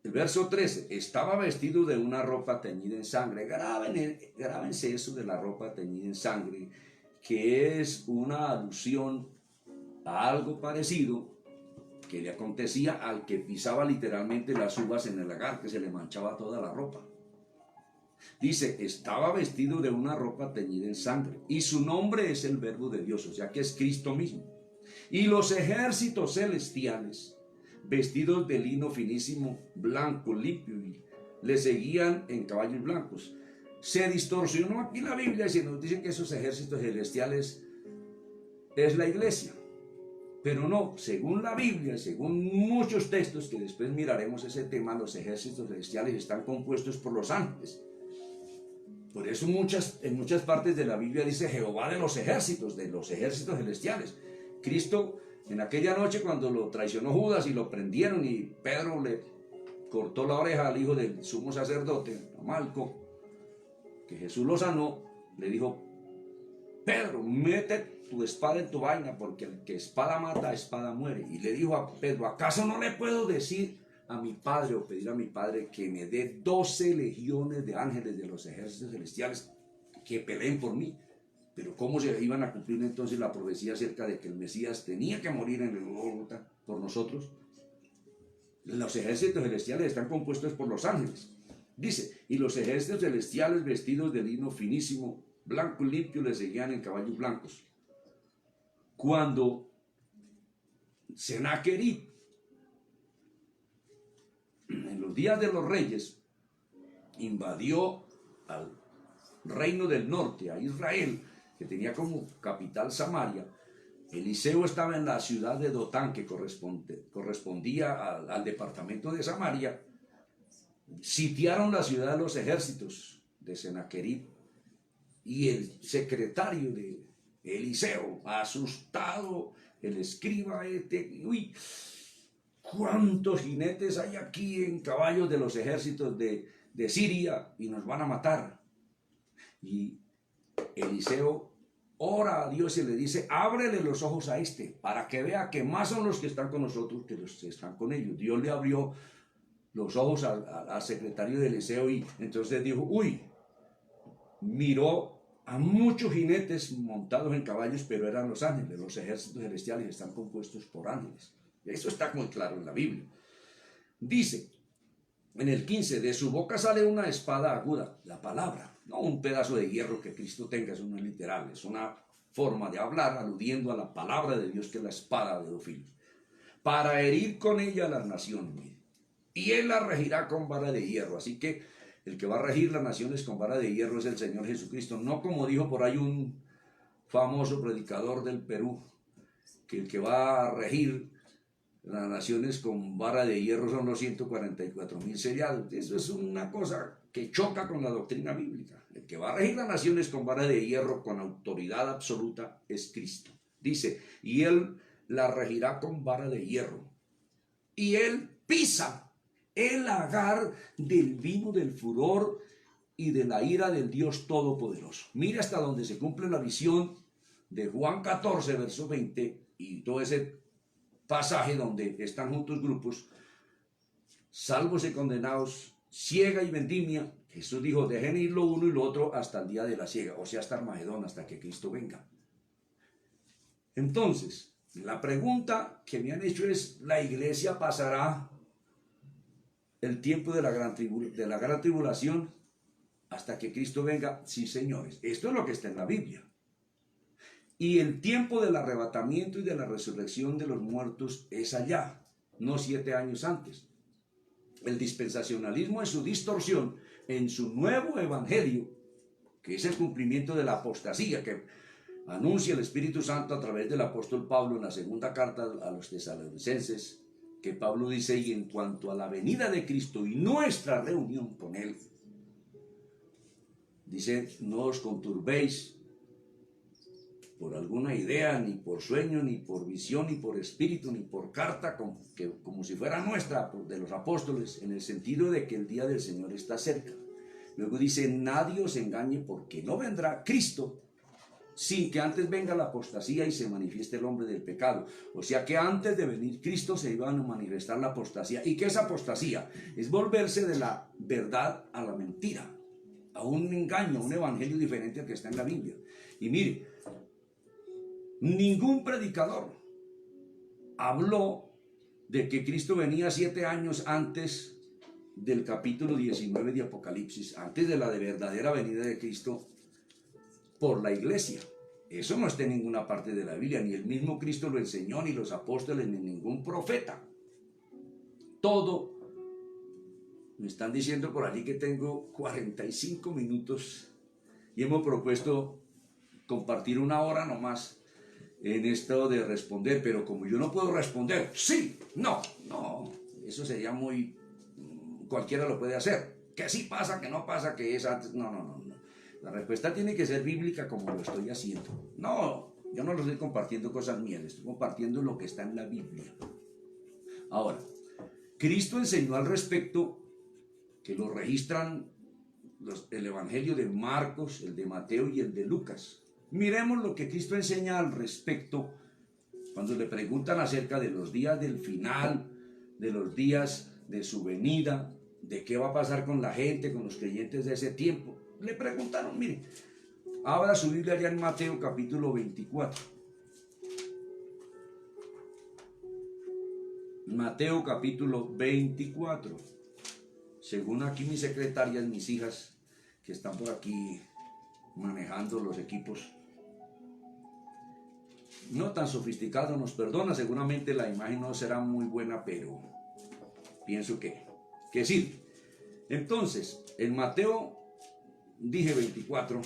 El verso 13, estaba vestido de una ropa teñida en sangre. Grábense eso de la ropa teñida en sangre, que es una alusión a algo parecido que le acontecía al que pisaba literalmente las uvas en el lagar, que se le manchaba toda la ropa. Dice, estaba vestido de una ropa teñida en sangre, y su nombre es el Verbo de Dios, o sea que es Cristo mismo. Y los ejércitos celestiales, vestidos de lino finísimo, blanco, limpio y le seguían en caballos blancos. Se distorsionó aquí la Biblia y nos dicen que esos ejércitos celestiales es la iglesia. Pero no, según la Biblia, según muchos textos que después miraremos ese tema, los ejércitos celestiales están compuestos por los ángeles. Por eso en muchas partes de la Biblia dice Jehová de los ejércitos celestiales. Cristo, en aquella noche cuando lo traicionó Judas y lo prendieron y Pedro le cortó la oreja al hijo del sumo sacerdote, a Malco, que Jesús lo sanó, le dijo: Pedro, mete tu espada en tu vaina, porque el que espada mata, espada muere. Y le dijo a Pedro: ¿acaso no le puedo decir a mi Padre o pedir a mi Padre que me dé 12 legiones de ángeles de los ejércitos celestiales que peleen por mí? Pero ¿cómo se iban a cumplir entonces la profecía acerca de que el Mesías tenía que morir en el Gólgota por nosotros? Los ejércitos celestiales están compuestos por los ángeles. Dice: y los ejércitos celestiales vestidos de lino finísimo, blanco y limpio, le seguían en caballos blancos. Cuando Sennacherib, en los días de los reyes, invadió al reino del norte, a Israel, que tenía como capital Samaria, Eliseo estaba en la ciudad de Dotán, que correspondía al departamento de Samaria. Sitiaron la ciudad de los ejércitos de Sennacherib, y el secretario de Eliseo, asustado, el escriba, uy, ¿cuántos jinetes hay aquí en caballos de los ejércitos de Siria? Y nos van a matar. Y Eliseo ora a Dios y le dice: ábrele los ojos a este, para que vea que más son los que están con nosotros que los que están con ellos. Dios le abrió los ojos al secretario de Eliseo, y entonces dijo: uy, miró a muchos jinetes montados en caballos, pero eran los ángeles. Los ejércitos celestiales están compuestos por ángeles. Eso está muy claro en la Biblia. Dice en el 15: de su boca sale una espada aguda, la palabra, no un pedazo de hierro que Cristo tenga, eso no es literal, es una forma de hablar aludiendo a la palabra de Dios, que es la espada de dos filos, para herir con ella a las naciones, y él la regirá con vara de hierro. Así que el que va a regir las naciones con vara de hierro es el Señor Jesucristo, no como dijo por ahí un famoso predicador del Perú, que el que va a regir las naciones con vara de hierro son los 144.000 sellados. Eso es una cosa que choca con la doctrina bíblica. El que va a regir las naciones con vara de hierro, con autoridad absoluta, es Cristo. Dice: y él la regirá con vara de hierro, y él pisa el lagar del vino del furor y de la ira del Dios Todopoderoso. Mira hasta donde se cumple la visión de Juan 14, verso 20, y todo ese pasaje donde están juntos grupos, salvos y condenados, siega y vendimia. Jesús dijo: dejen ir lo uno y lo otro hasta el día de la siega, o sea, hasta Armagedón, hasta que Cristo venga. Entonces, la pregunta que me han hecho es: ¿la iglesia pasará el tiempo de la gran tribulación hasta que Cristo venga? Sí, señores, esto es lo que está en la Biblia. Y el tiempo del arrebatamiento y de la resurrección de los muertos es allá, no 7 años antes. El dispensacionalismo en su distorsión, en su nuevo evangelio, que es el cumplimiento de la apostasía que anuncia el Espíritu Santo a través del apóstol Pablo en la segunda carta a los tesalonicenses, que Pablo dice: y en cuanto a la venida de Cristo y nuestra reunión con Él, dice: no os conturbéis por alguna idea, ni por sueño, ni por visión, ni por espíritu, ni por carta, como si fuera nuestra, de los apóstoles, en el sentido de que el día del Señor está cerca. Luego dice: nadie os engañe, porque no vendrá Cristo sin que antes venga la apostasía y se manifieste el hombre del pecado. O sea que antes de venir Cristo se iba a manifestar la apostasía. ¿Y qué es apostasía? Es volverse de la verdad a la mentira, a un engaño, a un evangelio diferente al que está en la Biblia. Y mire, ningún predicador habló de que Cristo venía 7 años antes del capítulo 19 de Apocalipsis, antes de la verdadera venida de Cristo por la iglesia. Eso no está en ninguna parte de la Biblia, ni el mismo Cristo lo enseñó, ni los apóstoles, ni ningún profeta. Todo Me están diciendo por allí que tengo 45 minutos y hemos propuesto compartir 1 hora nomás en esto de responder, pero como yo no puedo responder, sí, no, eso sería muy, cualquiera lo puede hacer, que sí pasa, que no pasa, que es antes, no. La respuesta tiene que ser bíblica como lo estoy haciendo. No, yo no lo estoy compartiendo cosas mías, estoy compartiendo lo que está en la Biblia. Ahora, Cristo enseñó al respecto, que lo registran el Evangelio de Marcos, el de Mateo y el de Lucas. Miremos lo que Cristo enseña al respecto cuando le preguntan acerca de los días del final, de los días de su venida, de qué va a pasar con la gente, con los creyentes de ese tiempo. Le preguntaron, mire, abra su Biblia allá en Mateo capítulo 24. Mateo capítulo 24. Según aquí mis secretarias, mis hijas, que están por aquí manejando los equipos, no tan sofisticado, nos perdona, seguramente la imagen no será muy buena, pero pienso que sí. Entonces, en Mateo, dije 24,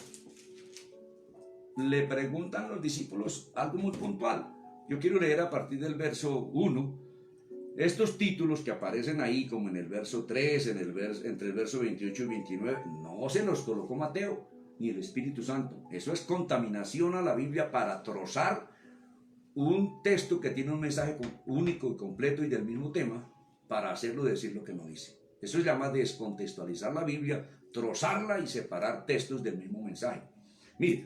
le preguntan los discípulos algo muy puntual. Yo quiero leer a partir del verso 1, estos títulos que aparecen ahí, como en el verso 3, entre el verso 28 y 29, no se los colocó Mateo, ni el Espíritu Santo. Eso es contaminación a la Biblia para trozar un texto que tiene un mensaje único y completo y del mismo tema, para hacerlo decir lo que no dice. Eso se llama descontextualizar la Biblia, trozarla y separar textos del mismo mensaje. Mire,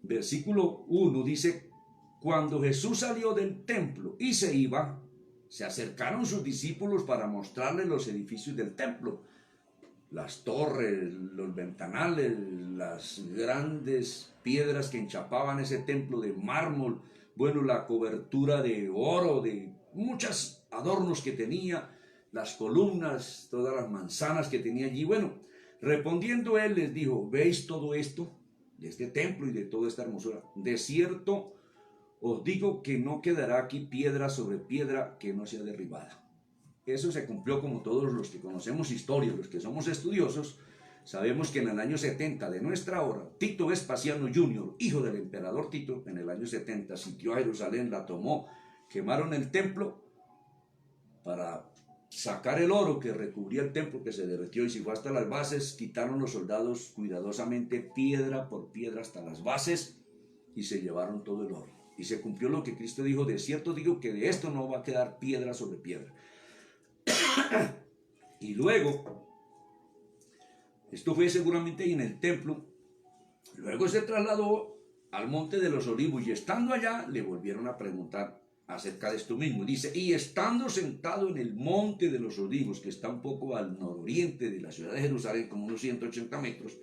versículo 1 dice, cuando Jesús salió del templo y se iba, se acercaron sus discípulos para mostrarle los edificios del templo, las torres, los ventanales, las grandes piedras que enchapaban ese templo de mármol, bueno, la cobertura de oro, de muchos adornos que tenía, las columnas, todas las manzanas que tenía allí. Bueno, respondiendo él les dijo, ¿veis todo esto de este templo y de toda esta hermosura? De cierto os digo que no quedará aquí piedra sobre piedra que no sea derribada. Eso se cumplió, como todos los que conocemos historia, los que somos estudiosos, sabemos que en el año 70 de nuestra hora, Tito Vespasiano Jr., hijo del emperador Tito, en el año 70 sitió a Jerusalén, la tomó, quemaron el templo para sacar el oro que recubría el templo, que se derritió y se fue hasta las bases. Quitaron los soldados cuidadosamente piedra por piedra hasta las bases y se llevaron todo el oro. Y se cumplió lo que Cristo dijo, de cierto digo que de esto no va a quedar piedra sobre piedra. Y luego, esto fue seguramente en el templo, luego se trasladó al monte de los olivos y estando allá le volvieron a preguntar acerca de esto mismo. Dice, y estando sentado en el monte de los olivos, que está un poco al nororiente de la ciudad de Jerusalén, como unos 180 metros,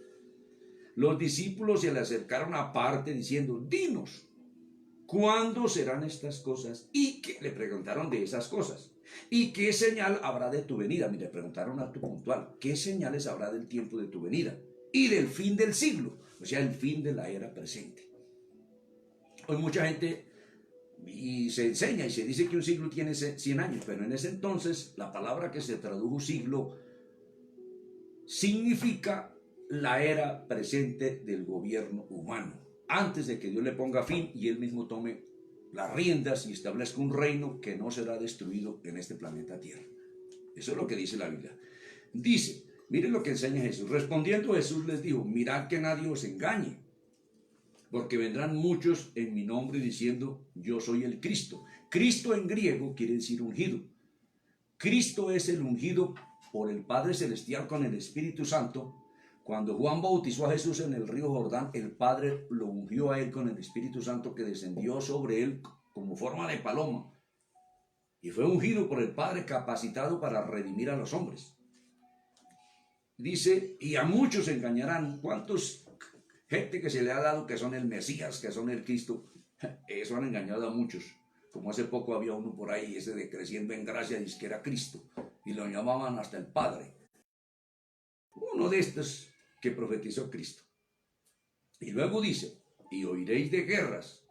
los discípulos se le acercaron aparte diciendo, dinos, ¿cuándo serán estas cosas? Y que le preguntaron de esas cosas. ¿Y qué señal habrá de tu venida? Mire, preguntaron algo puntual. ¿Qué señales habrá del tiempo de tu venida? Y del fin del siglo, o sea, el fin de la era presente. Hoy mucha gente y se enseña y se dice que un siglo tiene 100 años, pero en ese entonces la palabra que se tradujo siglo significa la era presente del gobierno humano, antes de que Dios le ponga fin y él mismo tome las riendas y establezca un reino que no será destruido en este planeta Tierra. Eso es lo que dice la Biblia. Dice, miren lo que enseña Jesús. Respondiendo Jesús les dijo, mirad que nadie os engañe, porque vendrán muchos en mi nombre diciendo, yo soy el Cristo. Cristo en griego quiere decir ungido. Cristo es el ungido por el Padre Celestial con el Espíritu Santo. Cuando Juan bautizó a Jesús en el río Jordán, el Padre lo ungió a él con el Espíritu Santo que descendió sobre él como forma de paloma. Y fue ungido por el Padre, capacitado para redimir a los hombres. Dice, y a muchos engañarán. ¿Cuántos gente que se le ha dado que son el Mesías, que son el Cristo? Eso han engañado a muchos. Como hace poco había uno por ahí, ese de creciendo en gracia, dice que era Cristo. Y lo llamaban hasta el Padre. Uno de estos que profetizó Cristo. Y luego dice, y oiréis de guerras.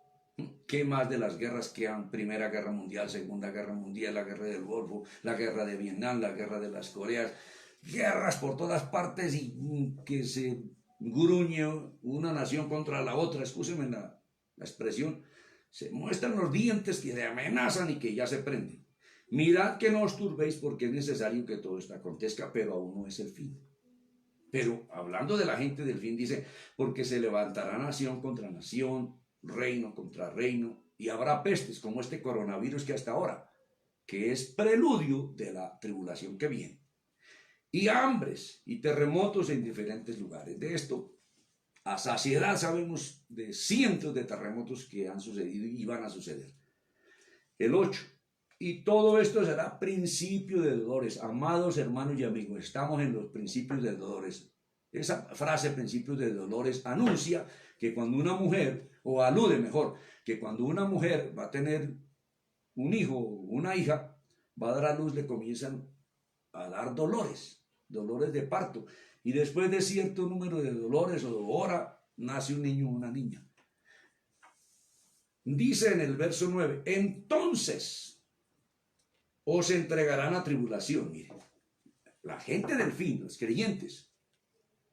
¿Qué más de las guerras que han? Primera Guerra Mundial, Segunda Guerra Mundial, la Guerra del Golfo, la Guerra de Vietnam, la Guerra de las Coreas. guerras por todas partes y que se gruñe una nación contra la otra, escúcheme la expresión, se muestran los dientes que le amenazan y que ya se prenden. Mirad que no os turbéis porque es necesario que todo esto acontezca, pero aún no es el fin. Pero hablando de la gente del fin, dice, porque se levantará nación contra nación, reino contra reino, y habrá pestes como este coronavirus que hasta ahora, que es preludio de la tribulación que viene. Y hambres y terremotos en diferentes lugares. De esto, a saciedad sabemos de cientos de terremotos que han sucedido y van a suceder. El 8. Y todo esto será principio de dolores. Amados hermanos y amigos, estamos en los principios de dolores. Esa frase, principios de dolores, anuncia que cuando una mujer, o alude mejor, que cuando una mujer va a tener un hijo o una hija, va a dar a luz, le comienzan a dar dolores de parto. Y después de cierto número de dolores o de hora, nace un niño o una niña. Dice en el verso 9, entonces os entregarán a tribulación. Mire, la gente del fin, los creyentes,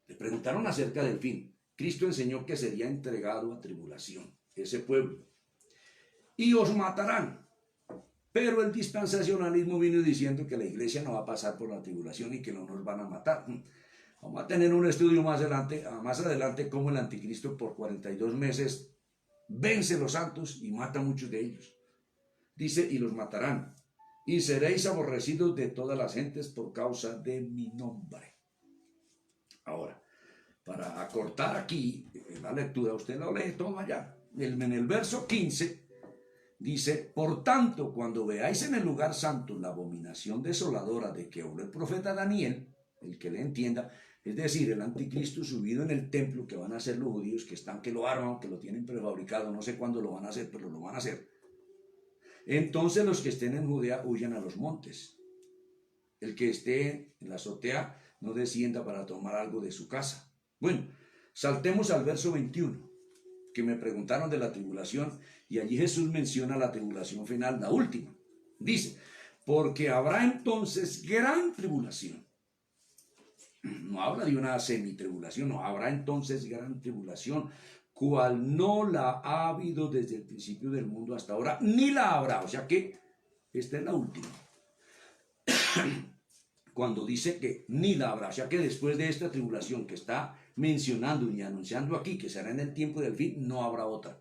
le preguntaron acerca del fin. Cristo enseñó que sería entregado a tribulación, ese pueblo. Y os matarán. Pero el dispensacionalismo vino diciendo que la iglesia no va a pasar por la tribulación y que no nos van a matar. Vamos a tener un estudio más adelante cómo el anticristo por 42 meses vence a los santos y mata a muchos de ellos. Dice, y los matarán. Y seréis aborrecidos de todas las gentes por causa de mi nombre. Ahora, para acortar aquí la lectura, usted lo lee todo allá. En el verso 15 dice, por tanto, cuando veáis en el lugar santo la abominación desoladora de que habló el profeta Daniel, el que le entienda, es decir, el anticristo subido en el templo que van a hacer los judíos, que lo arman, que lo tienen prefabricado, no sé cuándo lo van a hacer, pero lo van a hacer. Entonces los que estén en Judea huyan a los montes. El que esté en la azotea no descienda para tomar algo de su casa. Bueno, saltemos al verso 21, que me preguntaron de la tribulación, y allí Jesús menciona la tribulación final, la última. Dice, porque habrá entonces gran tribulación. No habla de una semitribulación, no, habrá entonces gran tribulación, cual no la ha habido desde el principio del mundo hasta ahora, ni la habrá. O sea que esta es la última. Cuando dice que ni la habrá, o sea que después de esta tribulación que está mencionando y anunciando aquí, que será en el tiempo del fin, no habrá otra.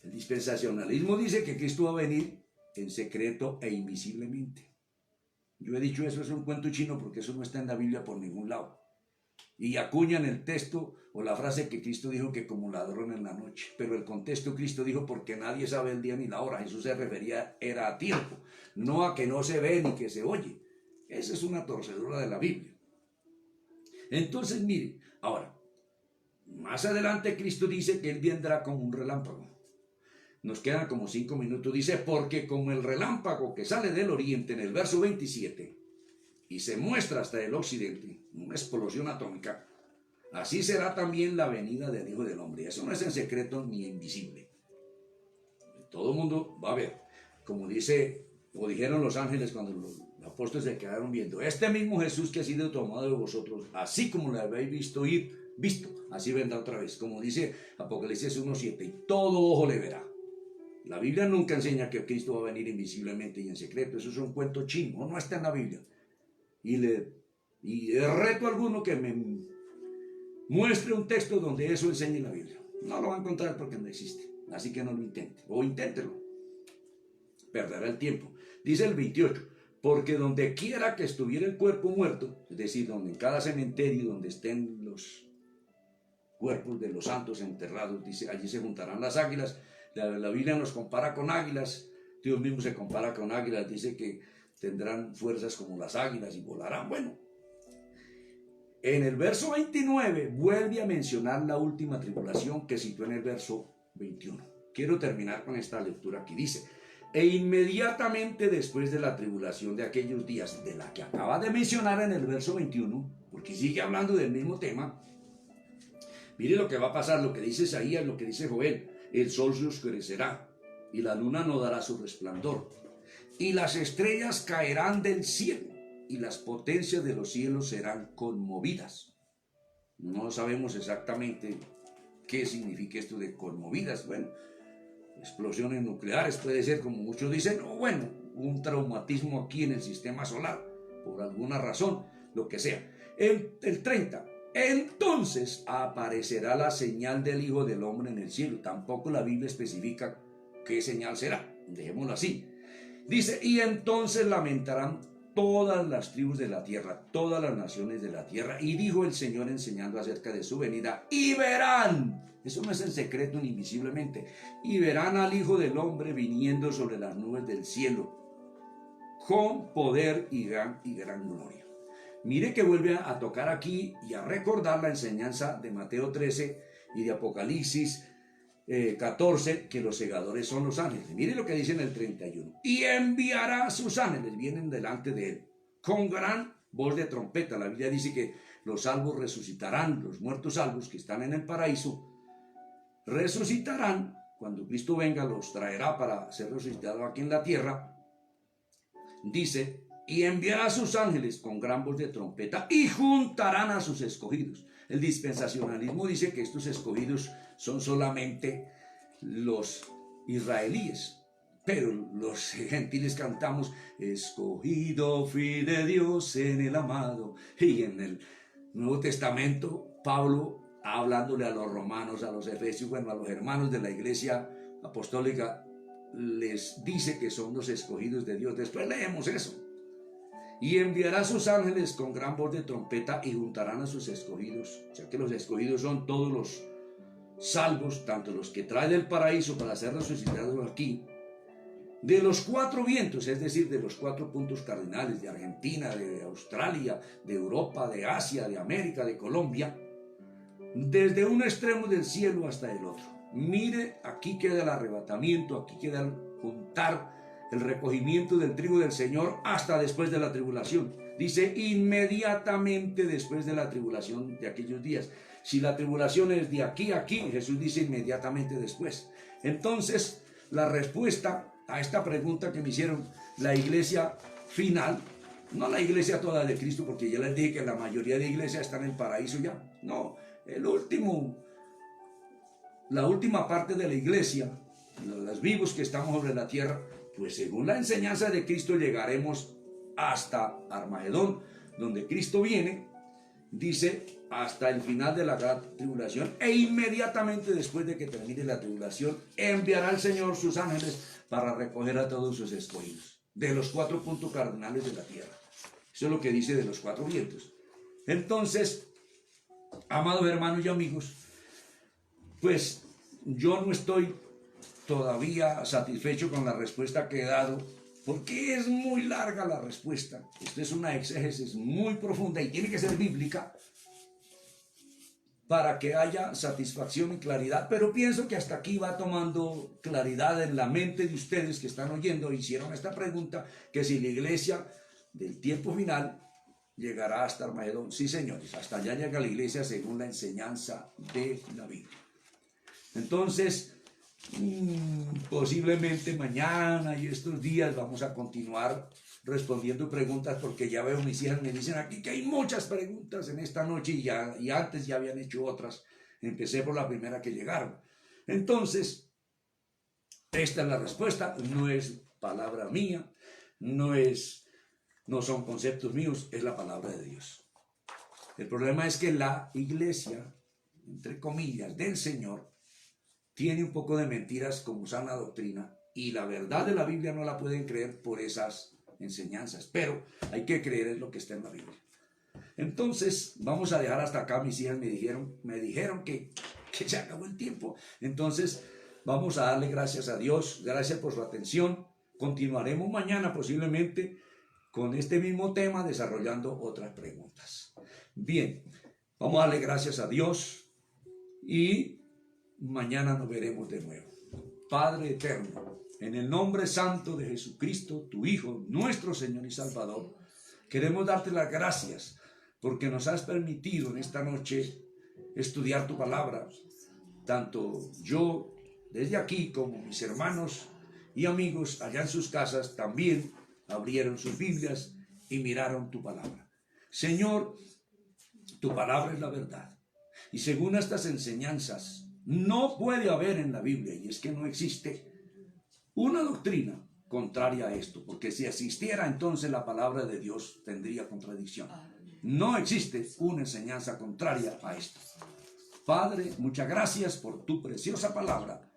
El dispensacionalismo dice que Cristo va a venir en secreto e invisiblemente. Yo he dicho eso es un cuento chino porque eso no está en la Biblia por ningún lado. Y acuñan el texto o la frase que Cristo dijo que como ladrón en la noche. Pero el contexto Cristo dijo porque nadie sabe el día ni la hora. Jesús se refería era a tiempo, no a que no se ve ni que se oye. Esa es una torcedura de la Biblia. Entonces mire, ahora, más adelante Cristo dice que Él vendrá como un relámpago. Nos quedan como 5 minutos. Dice, porque como el relámpago que sale del oriente en el verso 27 y se muestra hasta el occidente, una explosión atómica, así será también la venida del Hijo del Hombre. Eso no es en secreto ni invisible. Todo el mundo va a ver, como dice, o dijeron los ángeles cuando los apóstoles se quedaron viendo, este mismo Jesús que ha sido tomado de vosotros, así como lo habéis visto ir, así vendrá otra vez, como dice Apocalipsis 1:7, y todo ojo le verá. La Biblia nunca enseña que Cristo va a venir invisiblemente y en secreto. Eso es un cuento chino, no está en la Biblia. Y reto a alguno que me muestre un texto donde eso enseñe la Biblia. No lo va a encontrar porque no existe. Así que no lo intente. O inténtelo. Perderá el tiempo. Dice el 28. Porque donde quiera que estuviera el cuerpo muerto, es decir, donde en cada cementerio donde estén los cuerpos de los santos enterrados, dice, allí se juntarán las águilas. La Biblia nos compara con águilas, Dios mismo se compara con águilas, dice que tendrán fuerzas como las águilas y volarán. Bueno, en el verso 29 vuelve a mencionar la última tribulación que citó en el verso 21. Quiero terminar con esta lectura aquí, dice, e inmediatamente después de la tribulación de aquellos días, de la que acaba de mencionar en el verso 21, porque sigue hablando del mismo tema, mire lo que va a pasar, lo que dice Isaías, lo que dice Joel. El sol se oscurecerá y la luna no dará su resplandor y las estrellas caerán del cielo y las potencias de los cielos serán conmovidas. No sabemos exactamente qué significa esto de conmovidas. Bueno, explosiones nucleares puede ser, como muchos dicen, o bueno, un traumatismo aquí en el sistema solar, por alguna razón, lo que sea. El 30, entonces aparecerá la señal del Hijo del Hombre en el cielo. Tampoco la Biblia especifica qué señal será, dejémoslo así. Dice, y entonces lamentarán todas las tribus de la tierra, todas las naciones de la tierra. Y dijo el Señor enseñando acerca de su venida, y verán, eso no es en secreto ni invisiblemente, y verán al Hijo del Hombre viniendo sobre las nubes del cielo, con poder y gran gloria. Mire que vuelve a tocar aquí y a recordar la enseñanza de Mateo 13 y de Apocalipsis 14, que los segadores son los ángeles. Mire lo que dice en el 31. Y enviará a sus ángeles, vienen delante de él, con gran voz de trompeta. La Biblia dice que los salvos resucitarán, los muertos salvos que están en el paraíso, resucitarán. Cuando Cristo venga, los traerá para ser resucitados aquí en la tierra. Dice, y enviará a sus ángeles con gran voz de trompeta y juntarán a sus escogidos. El dispensacionalismo dice que estos escogidos son solamente los israelíes, pero los gentiles cantamos, escogido fui de Dios en el amado. Y en el Nuevo Testamento, Pablo, hablándole a los romanos, a los efesios, bueno, a los hermanos de la iglesia apostólica, les dice que son los escogidos de Dios. Después leemos eso. Y enviará a sus ángeles con gran voz de trompeta y juntarán a sus escogidos. O sea que los escogidos son todos los salvos, tanto los que trae del paraíso para ser resucitados aquí, de los cuatro vientos, es decir, de los 4 puntos cardinales, de Argentina, de Australia, de Europa, de Asia, de América, de Colombia, desde un extremo del cielo hasta el otro. Mire, aquí queda el arrebatamiento, aquí queda el juntar, el recogimiento del trigo del Señor hasta después de la tribulación. Dice inmediatamente después de la tribulación de aquellos días. Si la tribulación es de aquí a aquí, Jesús dice inmediatamente después. Entonces, la respuesta a esta pregunta que me hicieron, la iglesia final, no la iglesia toda de Cristo, porque ya les dije que la mayoría de iglesias están en el paraíso ya. No, la última parte de la iglesia, los vivos que estamos sobre la tierra, pues según la enseñanza de Cristo llegaremos hasta Armagedón, donde Cristo viene, dice, hasta el final de la gran tribulación, e inmediatamente después de que termine la tribulación, enviará el Señor sus ángeles para recoger a todos sus escogidos, de los 4 puntos cardinales de la tierra. Eso es lo que dice de los 4 vientos. Entonces, amados hermanos y amigos, pues yo no estoy todavía satisfecho con la respuesta que he dado, porque es muy larga la respuesta. Esto es una exégesis muy profunda y tiene que ser bíblica para que haya satisfacción y claridad, pero pienso que hasta aquí va tomando claridad en la mente de ustedes que están oyendo, hicieron esta pregunta, que si la iglesia del tiempo final llegará hasta Armagedón. Sí, señores, hasta allá llega la iglesia según la enseñanza de la Biblia. Entonces, posiblemente mañana y estos días vamos a continuar respondiendo preguntas, porque ya veo mis hijas me dicen aquí que hay muchas preguntas en esta noche y antes ya habían hecho otras. Empecé por la primera que llegaron. Entonces, esta es la respuesta. No es palabra mía, no son conceptos míos, es la palabra de Dios. El problema es que la iglesia, entre comillas, del Señor, tiene un poco de mentiras como sana doctrina, y la verdad de la Biblia no la pueden creer por esas enseñanzas, pero hay que creer en lo que está en la Biblia. Entonces, vamos a dejar hasta acá. Mis hijas me dijeron que se acabó el tiempo. Entonces, vamos a darle gracias a Dios, gracias por su atención. Continuaremos mañana posiblemente con este mismo tema, desarrollando otras preguntas. Bien, vamos a darle gracias a Dios y mañana nos veremos de nuevo. Padre eterno, en el nombre santo de Jesucristo, tu Hijo, nuestro Señor y Salvador, queremos darte las gracias porque nos has permitido en esta noche estudiar tu palabra. Tanto yo desde aquí como mis hermanos y amigos allá en sus casas también abrieron sus Biblias y miraron tu palabra. Señor, tu palabra es la verdad. Y según estas enseñanzas, no puede haber en la Biblia, y es que no existe una doctrina contraria a esto, porque si existiera, entonces la palabra de Dios tendría contradicción. No existe una enseñanza contraria a esto. Padre, muchas gracias por tu preciosa palabra.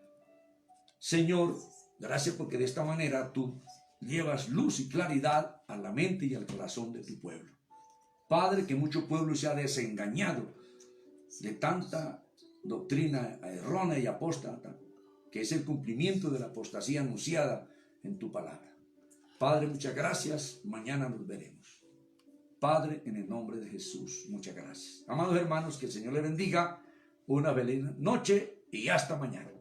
Señor, gracias porque de esta manera tú llevas luz y claridad a la mente y al corazón de tu pueblo. Padre, que mucho pueblo se ha desengañado de tanta doctrina errónea y apóstata, que es el cumplimiento de la apostasía anunciada en tu palabra. Padre, muchas gracias. Mañana nos veremos. Padre, en el nombre de Jesús, muchas gracias. Amados hermanos, que el Señor les bendiga. Una feliz noche y hasta mañana.